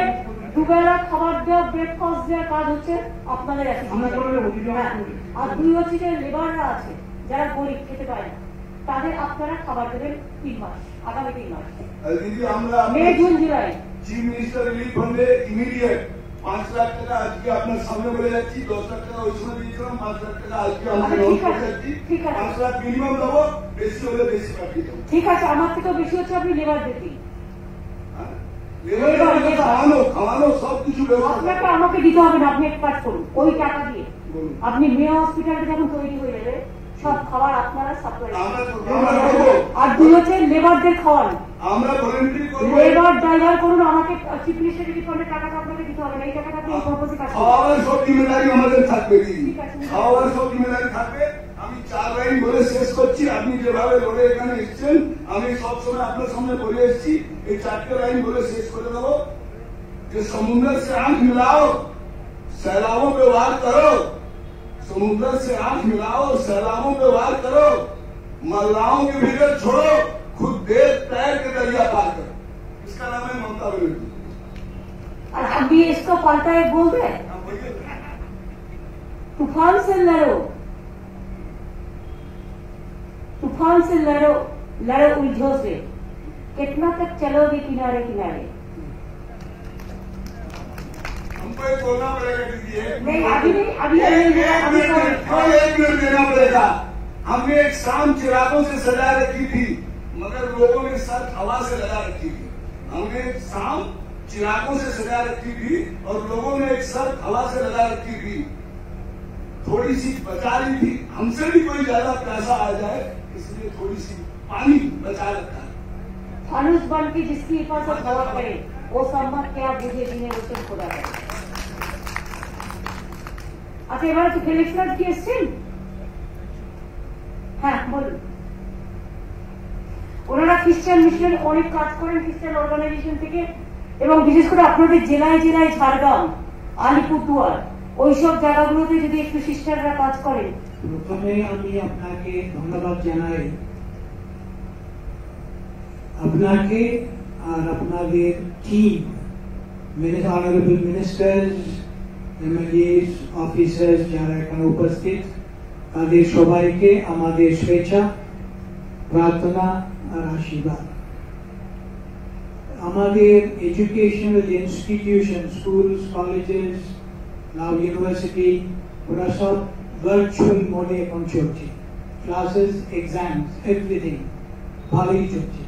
দুবেলা খাবার দেওয়া, ব্রেকফাস্ট দেওয়ার কাজ হচ্ছে আপনাদের আর দুই হচ্ছে যে লেবাররা আছে যারা গরিব খেতে পারে না, তাদের আপনারা খাবার দেবেন 3 মাস, আগামী 3 মাস, দিদি আমরা May June July. Chief minister relief ফান্ডে ইমিডিয়েট 5 লাখ টাকা আজকে আপনার সামনে বলে যাচ্ছি, 10 লাখ টাকা ওই সময় দিয়েছিলাম, 5 লাখ টাকা আজকে আমরা লঞ্চ করে যাচ্ছি। 5 লাখ মিনিমাম দেবো, বেশি হলে বেশি পাঠিয়ে দেবো। ঠিক আছে, আমার থেকেও বেশি হচ্ছে আপনি লেবার দিন, খাওয়ানো সবকিছু আপনাকে আমাকে দিতে হবে না। আপনি এক কাজ করুন, ওই টাকা দিয়ে আপনি মেয়ে হসপিটালটা যখন তৈরি হয়ে যাবে সব খাবার আপনারা সাপ্লাই, আর দুই হচ্ছে লেবারদের খাওয়ান, আমরা ভলেন্টারি করব, লেবার ড্রাইভার করুন। আমাকে চিফ মিনিস্টার রিলিফ ফান্ডের টাকাটা আপনাকে দিতে হবে না, এই টাকাটা আপনি এই পারপাসে কাজ করুন। খাওয়ার সব জিম্মেদারি আমাদের থাকবে দিদি, খাওয়ার সব জিম্মেদারি থাকবে। আমি 4 লাইন বলে শেষ করছি, আপনি যেভাবে লড়ে এখানে এসেছেন আমি সবসময় আপনার সামনে বলে এসেছি, এই 4টে লাইন বলে শেষ করে দেবো कि समुद्र से आंख मिलाओ, सैलाबों पे वार करो, समुद्र से आंख मिलाओ, सैलाबों पे वार करो, मल्लाहों के बिगड़ छोड़ो, खुद देख तैर के दरिया पार करो। इसका नाम है ममता बनर्जी। और हम भी इसको पलटा एक बोल दे, तूफान से लड़ो, तूफान से लड़ो, लड़ो उलझों से, कितना तक चलोगे किनारे किनारे। हमको एक बोलना पड़ेगा दीदी, नहीं अभी नहीं, अभी एक मिनट देना पड़ेगा। हमने एक शाम चिरागों से सजा रखी थी, मगर लोगों ने सर हवा से लगा रखी थी। हमने एक शाम चिरागों से सजा रखी थी और लोगों ने एक सर हवा से लगा रखी थी, थोड़ी सी बचा ली थी। हमसे भी कोई ज्यादा पैसा आ जाए इसलिए थोड़ी सी पानी बचा रखा है। फानुस बन के जिसकी हिफाजत हवा करे वो सम्मत क्या बुझे जिन्हें उसे खुदा करे। আচ্ছা, এবারে তো ফেলিক্স রাজ কি এসছেন? হ্যাঁ বলুন। ওনারা খ্রিস্টান মিশন অনেক কাজ করেন খ্রিস্টান অর্গানাইজেশন থেকে, এবং বিশেষ করে আপনাদের জেলায় জেলায় ঝাড়গ্রাম, আলিপুরদুয়ার ওইসব জায়গাগুলোতে যদি একটু সিস্টাররা কাজ করেন। প্রথমে আমি আপনাকে ধন্যবাদ জানাই, আপনাকে আর আপনাদের team, honourable ministers, MLS, officers যারা এখানে উপস্থিত, তাদের সবাইকে আমাদের শুভেচ্ছা, প্রার্থনা আর আশীর্বাদ। আমাদের এডুকেশনাল ইনস্টিটিউশন, স্কুলস, কলেজেস, নাও ইউনিভার্সিটি, ওরা সব ভার্চুয়াল মোডে এখন চলছে। ক্লাসেস, এক্সামস, এভরিথিং ভালোই চলছে।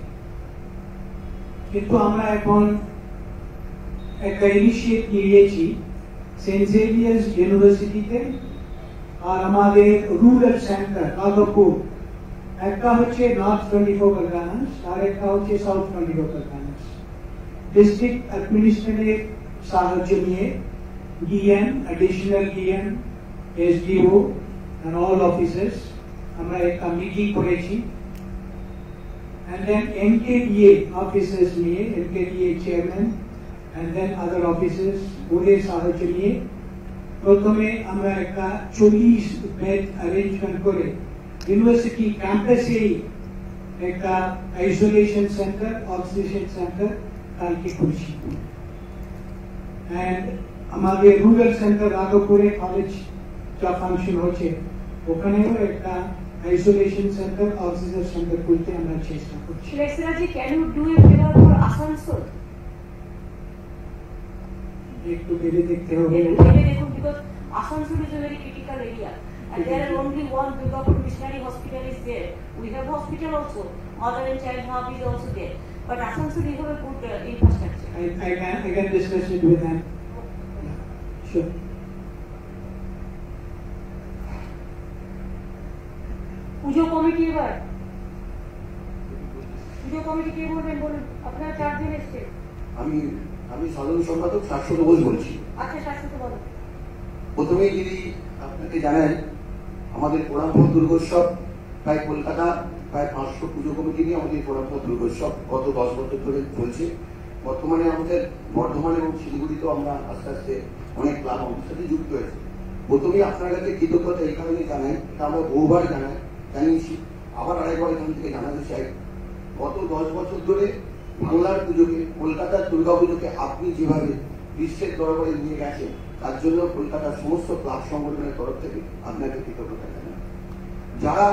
কিন্তু আমরা এখন একটা ইনিশিয়েট নিয়েছি সেন্ট জেভিয়ার্স ইউনিভার্সিটিতে আর আমাদের রুরাল সেন্টার নাগপুর, একটা হচ্ছে নর্থ 24 পরগনাস আর একটা হচ্ছে সাউথ 24 পরগনাস। ডিস্ট্রিক্ট অ্যাডমিনিস্ট্রেটিভ সাহায্য নিয়ে DM, additional DM, SDO and all officers আমরা একটা মিটিং করেছি, and then NKDA officers নিয়ে, NKDA chairman and then other officers ওদের সাহায্য নিয়ে প্রথমে আমরা একটা 40 বেড অ্যারেঞ্জমেন্ট করে ইউনিভার্সিটি ক্যাম্পাসে একটা আইসোলেশন সেন্টার, অক্সিজেন সেন্টার কালকে করছি। and আমাদের রুরাল সেন্টার রাঘবপুরে কলেজ যা ফাংশন হচ্ছে ওখানেও একটা আইসোলেশন সেন্টার, অক্সিজেন সেন্টার করতে আমরা চেষ্টা করছি। লেক্সারাজি, can you do a favour for Asansol? একটু ভেবে দেখতে হবে। দেখুন, because Asansol is a very critical area and there are only one Durgapur Missionary Hospital is there. We have hospital also, mother and child hub is also there, but Asansol you have a good infrastructure. I can discuss it with them. Sure. Puja committee, এবার পুজো committee কে বলবেন বলুন? আপনারা 4 দিন এসছে। আমি সাধারণ সম্পাদক শাশ্বত বোস বলছি। আচ্ছা, শাশ্বত বলুন। প্রথমেই যদি আপনাকে জানেন, আমাদের পোড়ামপুর দুর্গোৎসব প্রায় কলকাতা প্রায় 500 পুজো কমিটি নিয়ে আমাদের পোড়ামপুর দুর্গোৎসব গত 10 বছর ধরে চলছে। বর্তমানে আমাদের বর্ধমান এবং শিলিগুড়িতেও আমরা আস্তে আস্তে অনেক ক্লাব আমাদের সাথে যুক্ত হয়েছে। প্রথমেই আপনার কাছে কৃতজ্ঞতা এই কারণে জানাই, এটা আমরা বহুবার জানিয়েছি, আবার আরেকবার এখান থেকে জানাতে চাই। গত 10 বছর ধরে বাংলার পুজোকে, কলকাতার দুর্গাপুজোকে আপনি যেভাবে বিশ্বের দরবারে নিয়ে গেছেন, তার জন্য কলকাতার সমস্ত ক্লাব সংগঠনের তরফ থেকে আপনাকে কৃতজ্ঞতা জানাই। যারা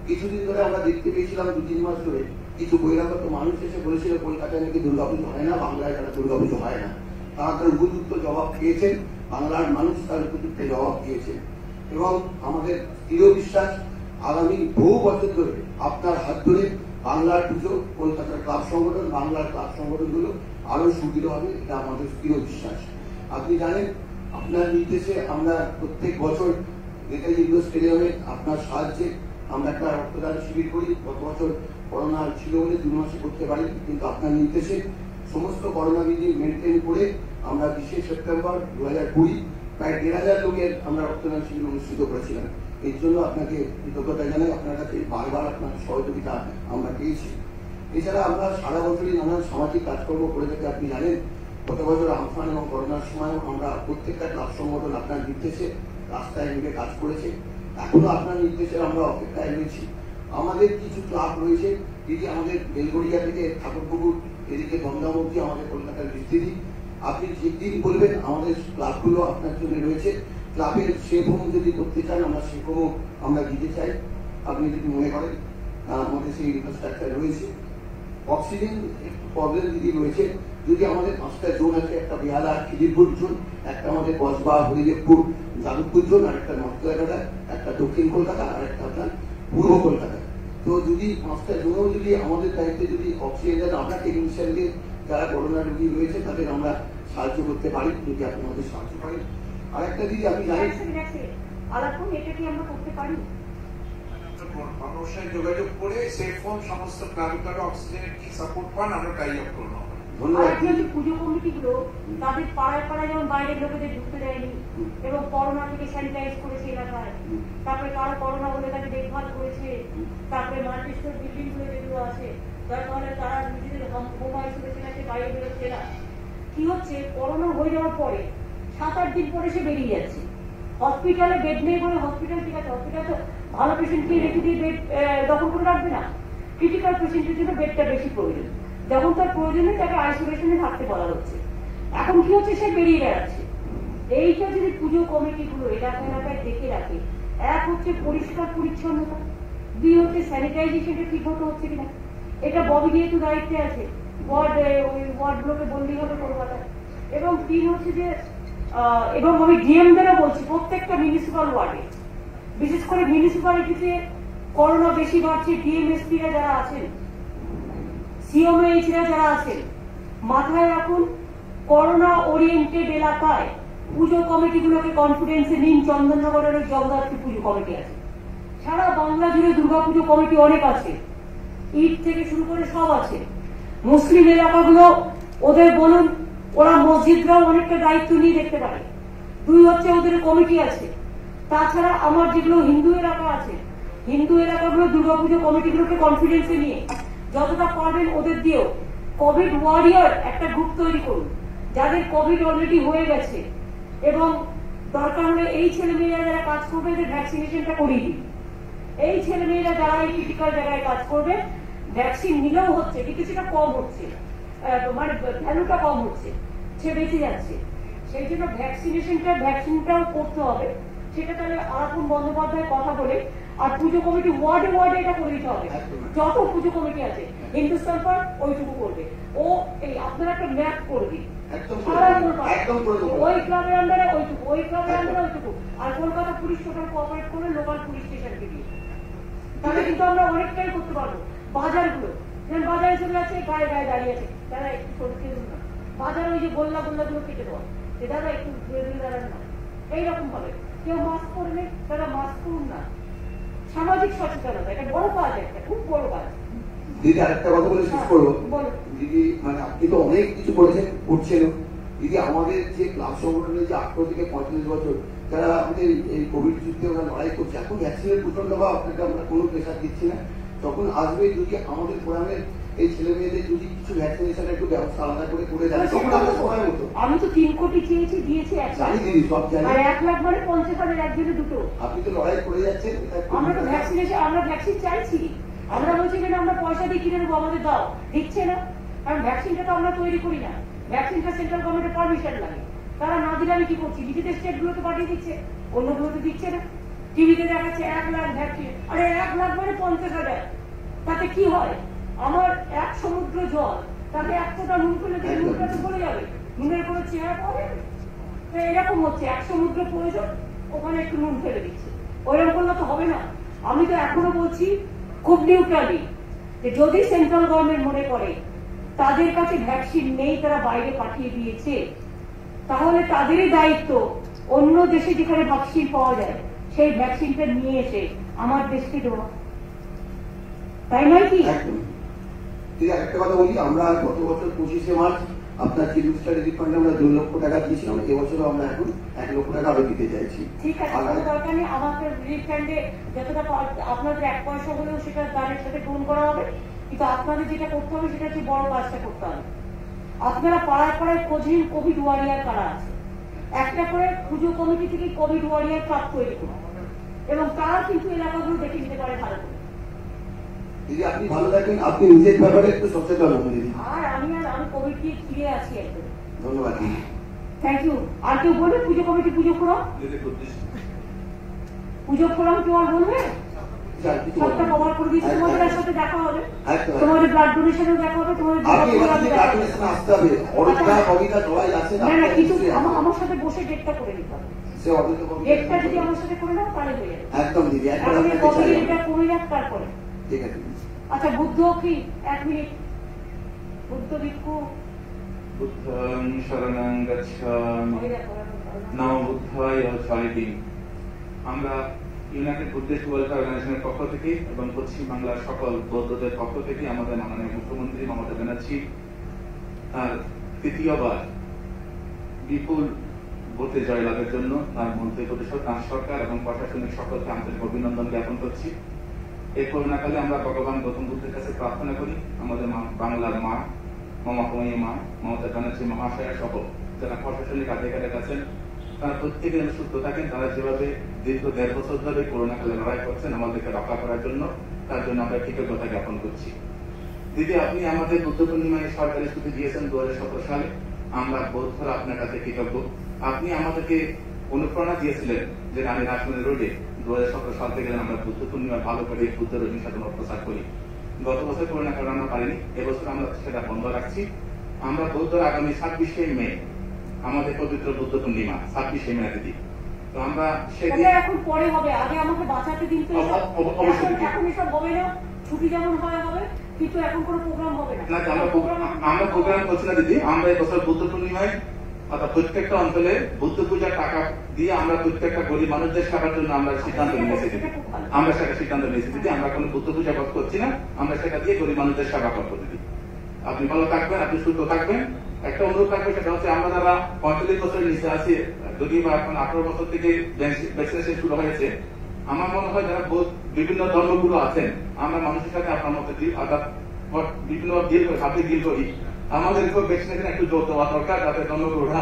কিছুদিন ধরে আমরা দেখতে পেয়েছিলাম 2-3 মাস ধরে কিছু বহিরাগত মানুষ এসে বলেছিল কলকাতায় নাকি দুর্গাপুজো হয় না, বাংলায় যারা দুর্গাপুজো হয় না, তারা তার উপযুক্ত জবাব পেয়েছেন, বাংলার মানুষ তার উপযুক্ত জবাব দিয়েছেন। এবং আমাদের দৃঢ় বিশ্বাস আগামী বহু বছর ধরে আপনার হাত ধরে বাংলার পুজো, কলকাতার ক্লাব সংগঠন, বাংলার ক্লাব সংগঠনগুলো আরো সুদৃঢ় হবে, এটা আমাদের দৃঢ় বিশ্বাস। আপনি জানেন, আপনার নির্দেশে আমরা প্রত্যেক বছর নেতাজি ইন্ডোর স্টেডিয়ামে আপনার সাহায্যে আমরা একটা রক্তদান শিবির করি। গত বছর করোনা ছিল বলে 2 মাসে করতে পারি, কিন্তু আপনার নির্দেশে সমস্ত করোনা বিধি মেনটেন করে আমরা 20 সেপ্টেম্বর 2020 প্রায় 1,500 লোকের আমরা রক্তদান শিবির অনুষ্ঠিত করেছিলাম। এর জন্য আপনাকে কৃতজ্ঞতা জানাই, আপনার কাছে বারবার আপনার সহযোগিতা আমরা পেয়েছি। এছাড়া আমরা সারা বছরই নানান সামাজিক কাজকর্ম করে থাকি। আপনি জানেন, গত বছর আমফান এবং করোনার সময় আমরা প্রত্যেকটা ক্লাব সংগঠন আপনার নির্দেশে রাস্তায় নেমে কাজ করেছে। এখনো আপনার নির্দেশে আমরা অপেক্ষায় রয়েছি। আমাদের কিছু ক্লাব রয়েছে, যদি আমাদের বেলগড়িয়া থেকে ঠাকুরপুকুর এদিকে দমদম অব্দি আমাদের কলকাতার বিস্তৃতি, আপনি যেদিন বলবেন আমাদের ক্লাবগুলো আপনার জন্য রয়েছে। ক্লাবের সেফ হোম যদি করতে চান, আমরা সেফ হোমও আমরা দিতে চাই। আপনি যদি মনে করেন আমাদের সেই ইনফ্রাস্ট্রাকচার রয়েছে। অক্সিজেন একটু প্রবলেম যদি রয়েছে, যদি আমাদের 5টা জোন আছে, একটা বেহালা খিদিরপুর জোন, একটা আমাদের কসবা হরিদেবপুর যাদবপুর জোন, আর একটা নর্থ কলকাতা, একটা দক্ষিণ কলকাতা, আর একটা আপনার পূর্ব কলকাতা। তো যদি 5টা জোনেও যদি আমাদের দায়িত্বে যদি অক্সিজেন দেন, আমরা টেকনিশিয়ানদের যারা করোনা রোগী রয়েছে তাদের আমরা সাহায্য করতে পারি, যদি আপনি আমাদের সাহায্য করেন। আর একটা দিদি আপনি জানেন, এটা কি আমরা করতে পারি? মানুষের যোগাযোগ করে সেফ হোম সমস্ত ক্লাবের অক্সিজেনের কি সাপোর্ট পান আমরা টাই আপ করবো। পুজো কমিটিগুলো তাদের পাড়ায় পাড়ায় যেমন বাইরের লোকেদের ঢুকতে দেয়নি এবং করোনা থেকে স্যানিটাইজ করেছে এলাকায়, তারপরে কারো করোনা হলে তাকে দেখভাল করেছে, তারপরে মাল্টিস্টোর বিল্ডিং গুলো যেগুলো আছে যার কারণে তারা নিজেদের হোম আইসোলেশন আছে, বাইরে বেরোচ্ছে না। কি হচ্ছে, করোনা হয়ে যাওয়ার পরে 7-8 দিন পরে সে বেরিয়ে যাচ্ছে। হসপিটালে বেড নেই বলে, হসপিটাল ঠিক আছে, হসপিটাল তো ভালো পেশেন্টকে রেখে দিয়ে বেড দখল করে রাখবে না, ক্রিটিক্যাল পেশেন্টের জন্য বেডটা বেশি প্রয়োজন। যখন তার প্রয়োজনে তাকে আইসোলেশনে থাকতে বলা হচ্ছে, এখন কি হচ্ছে, সে বেরিয়ে বেড়াচ্ছে। এইটা যদি পুজো কমিটিগুলো এলাকা এলাকায় দেখে রাখে, এক হচ্ছে পরিষ্কার পরিচ্ছন্নতা, 2 হচ্ছে স্যানিটাইজেশনটা ঠিক মতো হচ্ছে কিনা, এটা ববি যেহেতু দায়িত্বে আছে, ওয়ার্ডগুলোকে বললেই হবে কলকাতায়। এবং 3 হচ্ছে যে, এবং আমি ডিএমদেরও বলছি, প্রত্যেকটা মিউনিসিপাল ওয়ার্ডে, বিশেষ করে মিউনিসিপালিটিতে করোনা বেশি বাড়ছে, ডিএমএসপিরা যারা আছেন, সিওমএইচরা যারা আছেন, মাথায় রাখুন, করোনা ওরিয়েন্টেড এলাকায় পুজো কমিটিগুলোকে কনফিডেন্সে নিন। চন্দননগরের জগদ্ধাত্রী পুজো কমিটি আছে, সারা বাংলা জুড়ে দুর্গাপুজো কমিটি অনেক আছে, ঈদ থেকে শুরু করে সব আছে। মুসলিম এলাকাগুলো ওদের বলুন, ওরা মসজিদরাও অনেকটা দায়িত্ব নিয়ে দেখতে পারে। 2 হচ্ছে ওদের কমিটি আছে। তাছাড়া আমার যেগুলো হিন্দু এলাকা আছে, হিন্দু এলাকাগুলো দুর্গাপুজো কমিটিগুলোকে কনফিডেন্সে নিয়ে যতটা পারবেন ওদের দিয়েও কোভিড ওয়ারিয়ার একটা গ্রুপ তৈরি করুন, যাদের কোভিড অলরেডি হয়ে গেছে, এবং দরকার হলে এই ছেলেমেয়েরা যারা কাজ করবে এদের ভ্যাকসিনেশনটা করিয়ে দিন। এই ছেলেমেয়েরা যারা এই ক্রিটিক্যাল জায়গায় কাজ করবে, ভ্যাকসিন নিলেও হচ্ছে কিন্তু সেটা কম হচ্ছে, মানে ভ্যালুটা কম হচ্ছে, সে বেঁচে যাচ্ছে। সেই জন্য ভ্যাকসিনটাও করতে হবে। সেটা তাহলে আলাপন বন্দ্যোপাধ্যায় কথা বলে, আর পুজো কমিটি ওয়ার্ডে ওয়ার্ডে এটা করে দিতে হবে। যত পুজো কমিটি আছে হিন্দুস্তান পার্ক ওইটুকু করবে, ও এই আপনারা একটা ম্যাপ করবে, ওই ক্লাবের আন্ডারে ওইটুকু, ওই ক্লাবের আন্ডারে ওইটুকু, আর কলকাতা পুলিশ টোটাল কোঅপারেট করবে লোকাল পুলিশ স্টেশনকে দিয়ে, তাহলে কিন্তু আমরা অনেকটাই করতে পারবো। বাজারগুলো যেমন বাজারে চলে আছে, গায়ে গায়ে দাঁড়িয়ে আছে, তারা একটু সরতে দিন না, বাজারে ওই যে গোল্লাগুলো কেটে দেওয়া, যে দাদা একটু ধীরে ধীরে দাঁড়ান না, এইরকম ভাবে। কেউ মাস্ক পরবে, তারা মাস্ক করুন না। সামাজিক সচেতনতা এটা বড় কাজ, একটা খুব বড় কাজ। দিদি আরেকটা কথা বলে শেষ করবো। দিদি, মানে আপনি তো অনেক কিছু করেছেন, করছেন দিদি। আমাদের যে ক্লাব সংগঠনের যে 18 থেকে 35 বছর যারা আমাদের এই কোভিড যুদ্ধে ওরা লড়াই করছে, এখন ভ্যাকসিনের প্রচন্ড বা আপনাকে আমরা কোনো প্রেশার দিচ্ছি না। তখন আসবে, যদি আমাদের ফোরামের এই ছেলে মেয়েদের যদি কিছু ভ্যাকসিনেশন একটু ব্যবস্থা ব্যবস্থা আলাদা করে দেন, তখন আমরা সময় মতো। আমি তো 3 কোটি চেয়েছি, দিয়েছি 1 লাখ। জানি দিদি, সব জানি। আর 1 লাখ মানে 50,000 একজনে দুটো। আপনি তো লড়াই করে যাচ্ছেন। আমরা তো ভ্যাকসিনেশন, আমরা ভ্যাকসিন চাইছি। আমরা বলছি যে আমরা পয়সা দিয়ে কিনে নেবো, আমাদের দাও, দিচ্ছে না। কারণ ভ্যাকসিনটা তো আমরা তৈরি করি না, ভ্যাকসিনটা সেন্ট্রাল গভর্নমেন্টের পারমিশন লাগে। তারা না দিলে আমি কি করছি, নিজেদের স্টেট গুলোতে পাঠিয়ে দিচ্ছে, অন্যগুলোতে দিচ্ছে না। টিভিতে দেখাচ্ছে 1 লাখ ভ্যাকসিন, আরে 1 লাখ মানে 50,000, তাতে কি হয়? আমার 1 সমুদ্র জল, তাতে 1 ফোঁটা নুন ফেলে দিয়ে নুনটা তো চলে যাবে, নুনের কোনো চেহারা পাওয়া যাবে। তো এরকম হচ্ছে, 1 সমুদ্র প্রয়োজন, ওখানে একটু নুন ফেলে দিচ্ছে, ওইরকম করলে তো হবে না। আমি তো এখনো বলছি খুব নিউট্রালি যে যদি সেন্ট্রাল গভর্নমেন্ট মনে করে তাদের কাছে ভ্যাকসিন নেই, তারা বাইরে পাঠিয়ে দিয়েছে, তাহলে তাদেরই দায়িত্ব অন্য দেশে যেখানে ভ্যাকসিন পাওয়া যায় সেই ভ্যাকসিনটা নিয়ে এসে আমার দেশকে দেওয়া, তাই নয় কি? ঠিক আছে, একটা কথা বলি, আমরা গত বছর 25শে মার্চ আপনার চিফ মিনিস্টার রিলিফ ফান্ডে আমরা 2 লক্ষ টাকা দিয়েছিলাম, এবছরও আমরা এখন 1 লক্ষ টাকা আরো দিতে চাইছি। ঠিক আছে, কোনো দরকার নেই, আমাদের রিলিফ ফান্ডে যতটা আপনাদের 1 পয়সা হলেও সেটা দানের সাথে গ্রহণ করা হবে, কিন্তু আপনাদের যেটা করতে হবে সেটা হচ্ছে বড় কাজটা করতে হবে। আপনারা পাড়ায় পাড়ায় খোঁজ নিন কোভিড ওয়ারিয়ার কারা আছে, একটা করে পুজো কমিটি থেকে কোভিড ওয়ারিয়ার ক্লাব তৈরি করুন, এবং তারা কিন্তু এলাকাগুলো দেখে নিতে পারে ভালো করে। দিদি আপনি ভালো থাকেন, আপনি নিজের ব্যাপারে একটু সচেতন হন দিদি। আর আমি কোভিড দিয়ে ফিরে আছি একদম। ধন্যবাদ দিদি, থ্যাংক ইউ। আর কেউ বলবে পুজো কমিটি পুজো করো, পুজো করলাম, কেউ আর বলবে? সবটা কভার করে দিচ্ছি, তোমাদের সাথে দেখা হবে, তোমাদের ব্লাড ডোনেশনেও দেখা হবে, তোমাদের আসতে হবে। না না, কিছু আমার সাথে বসে ডেটটা করে নিতে হবে, ডেটটা যদি আমার সাথে করে নাও তাহলে হয়ে যাবে। একদম দিদি, এটা করে যাক তারপরে। ঠিক আছে। আচ্ছা, বুদ্ধ কি 1 মিনিট, বুদ্ধ ভিক্ষু। বুদ্ধং শরণং গচ্ছামি নমো বুদ্ধায় 6 দিন। আমরা ইউনাইটেড বুদ্ধিস্ট ওয়েলফেয়ার অর্গানাইজেশনের পক্ষ থেকে এবং পশ্চিম বাংলার সকল বৌদ্ধদের পক্ষ থেকে আমাদের মাননীয় মুখ্যমন্ত্রী মমতা ব্যানার্জি তার 3য়বার বিপুল ভোটে জয়লাভের জন্য তার মন্ত্রী পরিষদ, তার সরকার এবং প্রশাসনিক সকলকে আন্তরিক অভিনন্দন জ্ঞাপন করছি। এই করোনাকালে আমরা ভগবান গৌতম বুদ্ধের কাছে প্রার্থনা করি আমাদের বাংলার মা, মমতাময়ী মা মমতা ব্যানার্জি মহাশয়া সহ যারা প্রশাসনিক আধিকারিক আছেন, তারা প্রত্যেকে যেন সুস্থ থাকেন। তারা যেভাবে দীর্ঘ 1.5 বছর ধরে করোনাকালে লড়াই করছেন আমাদেরকে রক্ষা করার জন্য, তার জন্য আমরা কৃতজ্ঞতা জ্ঞাপন করছি। দিদি, আপনি আমাদের বুদ্ধ পূর্ণিমায় সরকারি ছুটি দিয়েছেন 2017 সালে, আমরা বৌদ্ধরা আপনার কাছে কৃতজ্ঞ। আপনি আমাদেরকে অনুপ্রেরণা দিয়েছিলেন যে আমি রাজমহল রোডে 2017 সাল থেকে আমরা বুদ্ধ পূর্ণিমা ভালো করে বুদ্ধ রবি সাধনা প্রচার করি। গত বছর করোনা কারণে আমরা পারিনি, এবছর আমরা সেটা বন্ধ রাখছি। আমরা বৌদ্ধরা আগামী 26শে মে আমাদের পবিত্র বুদ্ধ পূর্ণিমা, 26শে মে দিদি, তো আমরা সেদিন এখন পরে হবে, আগে আমাকে বাঁচাতে দিন তো। এখন এসব হবে না, ছুটি যেমন হয় হবে, কিন্তু এখন কোনো প্রোগ্রাম হবে না। আমরা প্রোগ্রাম করছি না দিদি, আমরা এবছর বুদ্ধ পূর্ণিমায় অর্থাৎ প্রত্যেকটা অঞ্চলে বুদ্ধ পূজার টাকা দিয়ে আমরা প্রত্যেকটা গরিব মানুষদের সেবার জন্য আমরা সিদ্ধান্ত নিয়েছি দিদি। আমরা সেটা সিদ্ধান্ত নিয়েছি দিদি, আমরা কোনো বুদ্ধ পূজা করছি না, আমরা সেটা দিয়ে গরিব মানুষদের সেবা করবো দিদি। আপনি ভালো থাকবেন, আপনি সুস্থ থাকবেন। একটা অনুরোধ থাকবে, সেটা হচ্ছে আমরা যারা 45 বছরের নিচে আছি, যদি বা এখন 18 বছর থেকে ভ্যাকসিনেশন শুরু হয়েছে, আমার মনে হয় যারা বিভিন্ন ধর্মগুলো আছেন, আমরা মানুষের সাথে আপনার মধ্যে অর্থাৎ বিভিন্ন ডিল করি, আমাদের ভ্যাকসিনেশন একটু জোর দেওয়া দরকার, যাতে ধর্মগুলোরা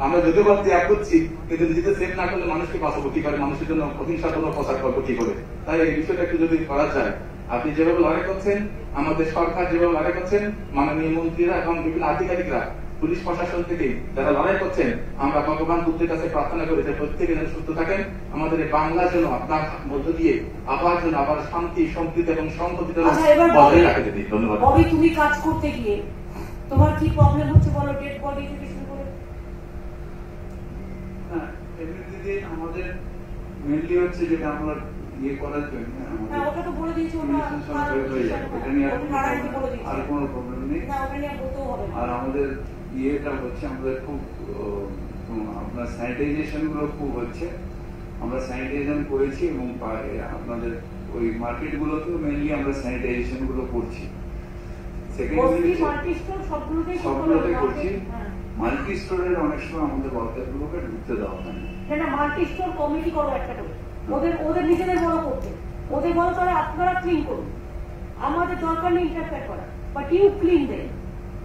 আমরা যদিও বা ত্যাগ করছি, কিন্তু নিজেদের সেফ না করলে মানুষকে বাঁচাবো কি করে, মানুষের জন্য অহিংসাপূর্ণ প্রচার করবো কি করে। তাই এই বিষয়টা একটু যদি করা যায়, আপনি যেভাবে লড়াই করছেন, আমাদের সরকার যেভাবে লড়াই করছেন, মাননীয় মন্ত্রীরা এবং বিভিন্ন আধিকারিকরা, পুলিশ প্রশাসন থেকে যারা লড়াই করছেন, আমরা ভগবান বুদ্ধের কাছে প্রার্থনা করি যে প্রত্যেকে যেন সুস্থ থাকেন, আমাদের এই বাংলা যেন আপনার মধ্য দিয়ে আবার যেন আবার শান্তি, সম্প্রীতি এবং সম্প্রীতি বজায় রাখে দিদি। ধন্যবাদ। ববি, তুমি কাজ করতে গিয়ে তোমার কি প্রবলেম হচ্ছে বলো, ডেড বডি থেকে শুরু করে। দিদি, আমাদের মেনলি হচ্ছে যেটা আমরা ইয়ে করার জন্য ওটা তো বলে দিয়েছি, আর কোনো প্রবলেম নেই। আর আমাদের ইয়েটা হচ্ছে, আমাদের খুব আপনার স্যানিটাইজেশন গুলো খুব হচ্ছে, আমরা স্যানিটাইজেশন করেছি এবং আপনাদের ওই মার্কেট গুলোতেও মেনলি আমরা স্যানিটাইজেশন গুলো করছি। সবগুলোতে করছি। মাল্টি স্টোরের অনেক সময় আমাদের ওয়ার্কার গুলোকে ঢুকতে দেওয়া হয় না। মাল্টি স্টোর কমিটি করো একটা করে, ওদের নিজেদের বড় করতে, ওদের বলো তাহলে আপনারা ক্লিন করুন, আমাদের দরকার নেই ইন্টারফেয়ার করা, বাট ইউ ক্লিন দেন।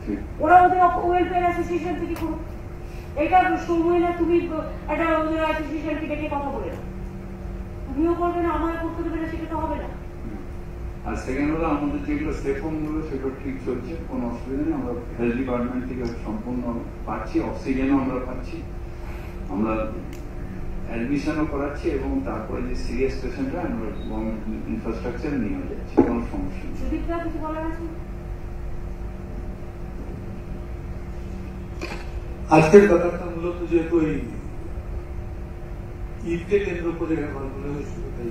ঠিক। ওরা ওদের ওয়েলফেয়ার অ্যাসোসিয়েশন থেকে করুক। এটা সময় না তুমি একটা ওদের অ্যাসোসিয়েশনকে ডেকে কথা বলে না, তুমিও করবে না, আমার করতে দেবে না, সেটা তো হবে না। আর সেকেন্ড হলো আমাদের যেগুলো সেফোন গুলো সেগুলো ঠিক চলছে, কোনো অসুবিধা নেই। আমরা হেলথ ডিপার্টমেন্ট থেকে সম্পূর্ণ পাচ্ছি, অক্সিজেনও আমরা পাচ্ছি, আমরা অ্যাডমিশনও করাচ্ছি এবং তারপরে যে সিরিয়াস পেশেন্টরা আমরা গভর্নমেন্ট ইনফ্রাস্ট্রাকচারে নিয়ে যাচ্ছি, কোনো সমস্যা নেই। সুদীপদা কিছু বলার আছে? আজকের ব্যাপারটা মূলত যেহেতু এই ঈদকে কেন্দ্র করে আমার মনে হয়েছিল, তাই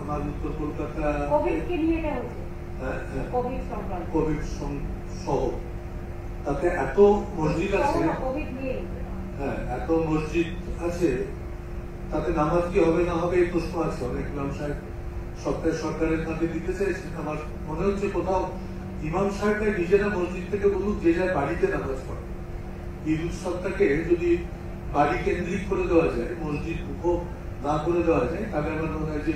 আমার উত্তর কলকাতা কোভিড সহ তাতে এত মসজিদ আছে, হ্যাঁ এত মসজিদ আছে, তাতে নামাজ কি হবে না হবে এই প্রশ্ন আছে। অনেক ইমাম সাহেব সরকারের কাছে দিতে চাইছেন। আমার মনে হচ্ছে কোথাও ইমাম সাহেবরা নিজেরা মসজিদ থেকে বলুন যে যায় বাড়িতে নামাজ পড়ে। ঈদ উৎসবটাকে যদি বাড়ি কেন্দ্রিক করে দেওয়া যায়, মসজিদ মুখ না করে দেওয়া যায়, তাহলে আমার মনে হয় যে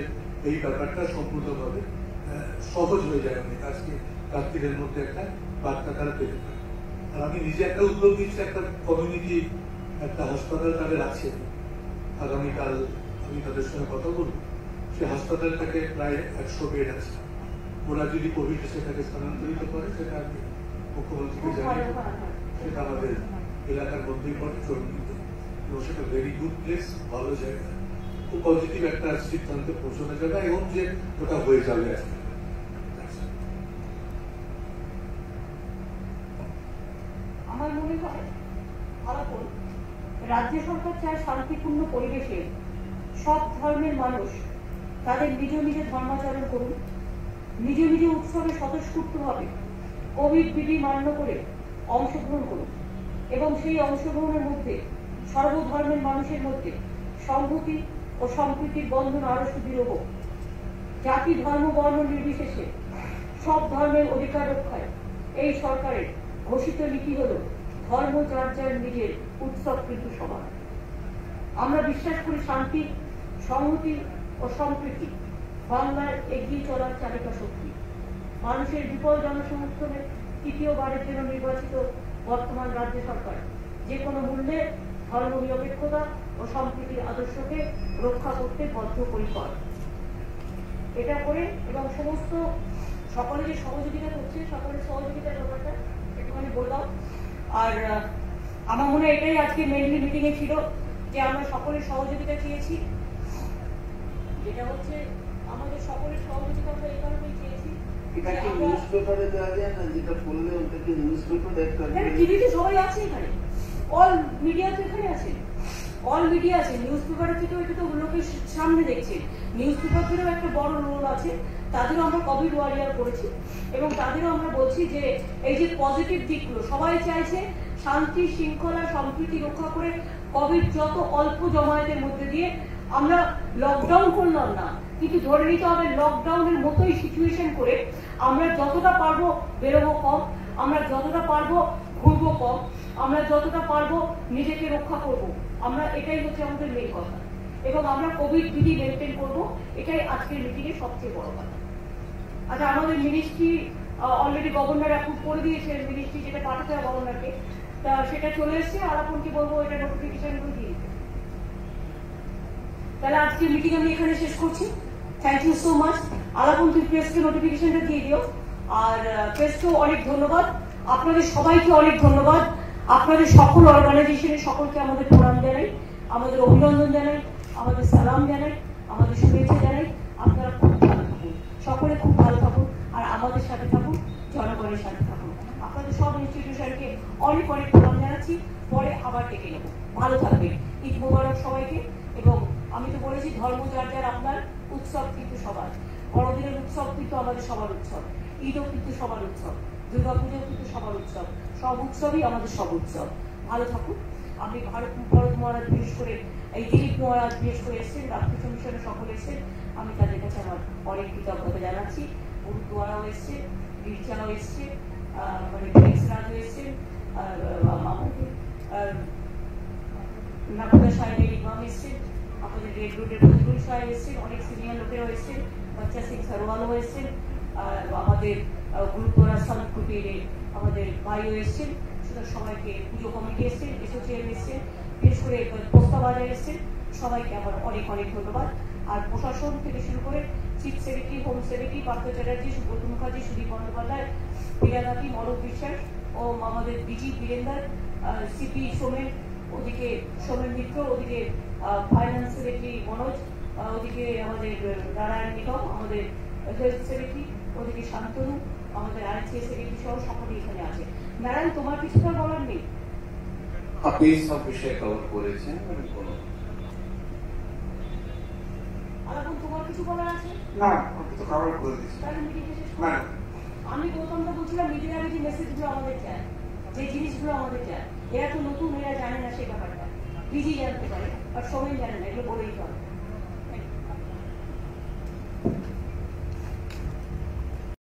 এই ব্যাপারটা সম্পূর্ণভাবে সহজ হয়ে যায়। অনেক আজকে রাত্রির মধ্যে একটা বার্তা তারা পেতে পারে। আর আমি নিজে একটা উদ্যোগ দিচ্ছি, একটা কমিউনিটি একটা হাসপাতাল তাদের আছে, আগামীকাল আমি তাদের সঙ্গে কথা বলবো। সে হাসপাতালটাকে প্রায় 100 বেড আছে, ওরা যদি কোভিড সেটাকে স্থানান্তরিত করে সেটা আমি মুখ্যমন্ত্রীকে জানিয়ে সেটা আমাদের এলাকার মধ্যেই পড়ে চর্মিতে, এবং সেটা ভেরি গুড প্লেস, ভালো জায়গা, খুব পজিটিভ একটা সিদ্ধান্তে পৌঁছানো যাবে এবং যে ওটা হয়ে যাবে। আমার মনে হয় রাজ্য সরকার চায় শান্তিপূর্ণ পরিবেশে সব ধর্মের মানুষ তাদের নিজ নিজ ধর্মাচরণ করুন, নিজ নিজ উৎসবে স্বতঃস্ফূর্তভাবে কোভিড বিধি মান্য করে অংশগ্রহণ করুন, এবং সেই অংশগ্রহণের মধ্যে সর্বধর্মের মানুষের মধ্যে সংহতি ও সম্প্রীতির বন্ধন আরো সুদৃঢ় হোক। জাতি ধর্ম বর্ণ নির্বিশেষে সব ধর্মের অধিকার রক্ষায় এই সরকারের ঘোষিত নীতি হল ধর্ম যার যার নিজের, উৎসব কিন্তু সমান। আমরা বিশ্বাস করি শান্তি, সংহতি ও সম্প্রীতি বাংলার এগিয়ে চলার চালিকা শক্তি। মানুষের বিপুল জনসমর্থনে তৃতীয়বারের জন্য নির্বাচিত বর্তমান রাজ্য সরকার যে কোনো মূল্যে ধর্ম নিরপেক্ষতা ও সম্প্রীতির আদর্শকে রক্ষা করতে বদ্ধপরিকর। এটা করে এবং সমস্ত সকলে যে সহযোগিতা করছে, সকলের সহযোগিতার ব্যাপারটা একটুখানি বললাম। আর আমার মনে হয় এটাই আজকে মেইনলি মিটিং এ ছিল, যে আমরা সকলের সহযোগিতা চেয়েছি, যেটা হচ্ছে আমাদের সকলের সহযোগিতা আমরা এই কারণেই চেয়েছি। এটাকে নিউজ পেপারে দেওয়া যায় না, যেটা বললে ওটাকে নিউজ পেপার একটা টিভিতে সবাই আছে, এখানে অল মিডিয়া তো এখানে আছে, অল মিডিয়া আছে, নিউজ পেপারের থেকেও এটা তো লোকের সামনে দেখছে। নিউজ পেপারেরও একটা বড় রোল আছে, তাদেরও আমরা কোভিড ওয়ারিয়ার করেছি এবং তাদেরও আমরা বলছি যে এই যে পজিটিভ দিকগুলো সবাই চাইছে শান্তি শৃঙ্খলা সম্প্রীতি রক্ষা করে কোভিড যত অল্প জমায়েতের মধ্যে দিয়ে আমরা লকডাউন করলাম না, কিন্তু ধরে নিতে হবে লকডাউনের মতোই সিচুয়েশন করে আমরা যতটা পারবো বেরোবো কম, আমরা যতটা পারবো ঘুরবো কম, আমরা যতটা পারবো নিজেকে রক্ষা করব। আমরা এটাই হচ্ছে আমাদের মেন কথা, এবং আমরা কোভিড বিধি মেনটেন করবো, এটাই আজকের মিটিং এর সবচেয়ে বড় কথা। আচ্ছা, আমাদের মিনিস্ট্রি অলরেডি গভর্নর অ্যাপ্রুভ করে দিয়েছে, মিনিস্ট্রি যেটা পাঠাতে হবে গভর্নরকে, তা সেটা চলে এসছে। আলাপনকে বলবো এটা নোটিফিকেশন করে দিয়ে দিতে। তাহলে আজকে মিটিং আমি এখানে শেষ করছি। Thank you so much. Alapan তুমি প্রেসকে নোটিফিকেশনটা দিয়ে দিও, আর প্রেসকেও অনেক ধন্যবাদ, আপনাদের সবাইকে অনেক ধন্যবাদ, আপনাদের সকল অর্গানাইজেশনের সকলকে আমাদের প্রণাম জানাই, আমাদের অভিনন্দন জানাই, আমাদের সালাম জানাই, আমাদের শুভেচ্ছা জানাই। আপনারা খুব ভালো থাকুন, সকলে খুব ভালো থাকুন, আর আমাদের সাথে থাকুন, জনগণের সাথে থাকুন। আপনাদের সব ইনস্টিটিউশনকে অনেক অনেক প্রণাম জানাচ্ছি। পরে আবার ডেকে নেব। ভালো থাকবেন। ঈদ মোবারক সবাইকে। এবং আমি তো বলেছি ধর্ম যার যার আপনার, উৎসব কিন্তু সবার। বড়দিনের উৎসব কিন্তু আমাদের সবার উৎসব, ঈদও কিন্তু সবার উৎসব, দুর্গাপুজোও কিন্তু সবার উৎসব, সব উৎসবই আমাদের সব উৎসব। ভালো থাকুন। আমি ভরত মহারাজ বিশেষ করে, এই দিলীপ মহারাজ বিশেষ করে এসছেন, রামকৃষ্ণ মিশনের সকলে এসছেন, আমি তাদের কাছে আমার অনেক কৃতজ্ঞতা জানাচ্ছি। গুরুদুয়ারাও এসছে, গির্জাও এসছে, মানে রাজও এসছেন, আমাদের নাকুদা সাহেবের ইমাম এসছেন, আমাদের রেড রোডের ফজলুল সাহেব এসছেন, অনেক সিনিয়র লোকেরাও এসছেন, বাচ্চা সিং সরওয়ালও এসছেন, আমাদের গুরুদুয়ারা সন্ত কুটিরে আমাদের ভাইও এসছেন, সুতরাং সবাইকে, পুজো কমিটি এসছেন, এসোসিয়েশন এসছেন, বিশেষ করে পোস্তা বাজার এসছেন, সবাইকে আবার অনেক অনেক ধন্যবাদ। আর প্রশাসন থেকে শুরু করে chief secretary, home secretary Partha Chatterjee, Subrata Mukherjee, Sudip Bandyopadhyay, পিরাদাতি, মরক বিশ্বাস ও আমাদের ডিজি বীরেন্দার, সিপি সোমেন, ওদিকে সোমেন মিত্র, ওদিকে ফাইন্যান্স সেক্রেটারি মনোজ, ওদিকে আমাদের নারায়ণ নিগম, আমাদের হেলথ সেক্রেটারি, ওদিকে শান্তনু, আমাদের আইসিএস সেক্রেটারি সহ সকলেই এখানে আছে। নারায়ণ, তোমার কিছু তো বলার নেই? আপনি সব বিষয়ে কভার করেছেন। আলাদা তোমার কিছু বলার আছে? না, আপনি তো কভার করে দিয়েছেন। তাহলে মিটিংটা শেষ করো। না, আমি গৌতমটা বলছিলাম, মিডিয়ার যে মেসেজগুলো আমাদের চায়, যে জিনিসগুলো আমাদের চায়, এরা তো নতুন, এরা জানে না সেই ব্যাপারটা। ডিজি জানতে পারে, আর সবাই জানে না, এগুলো বলেই হবে।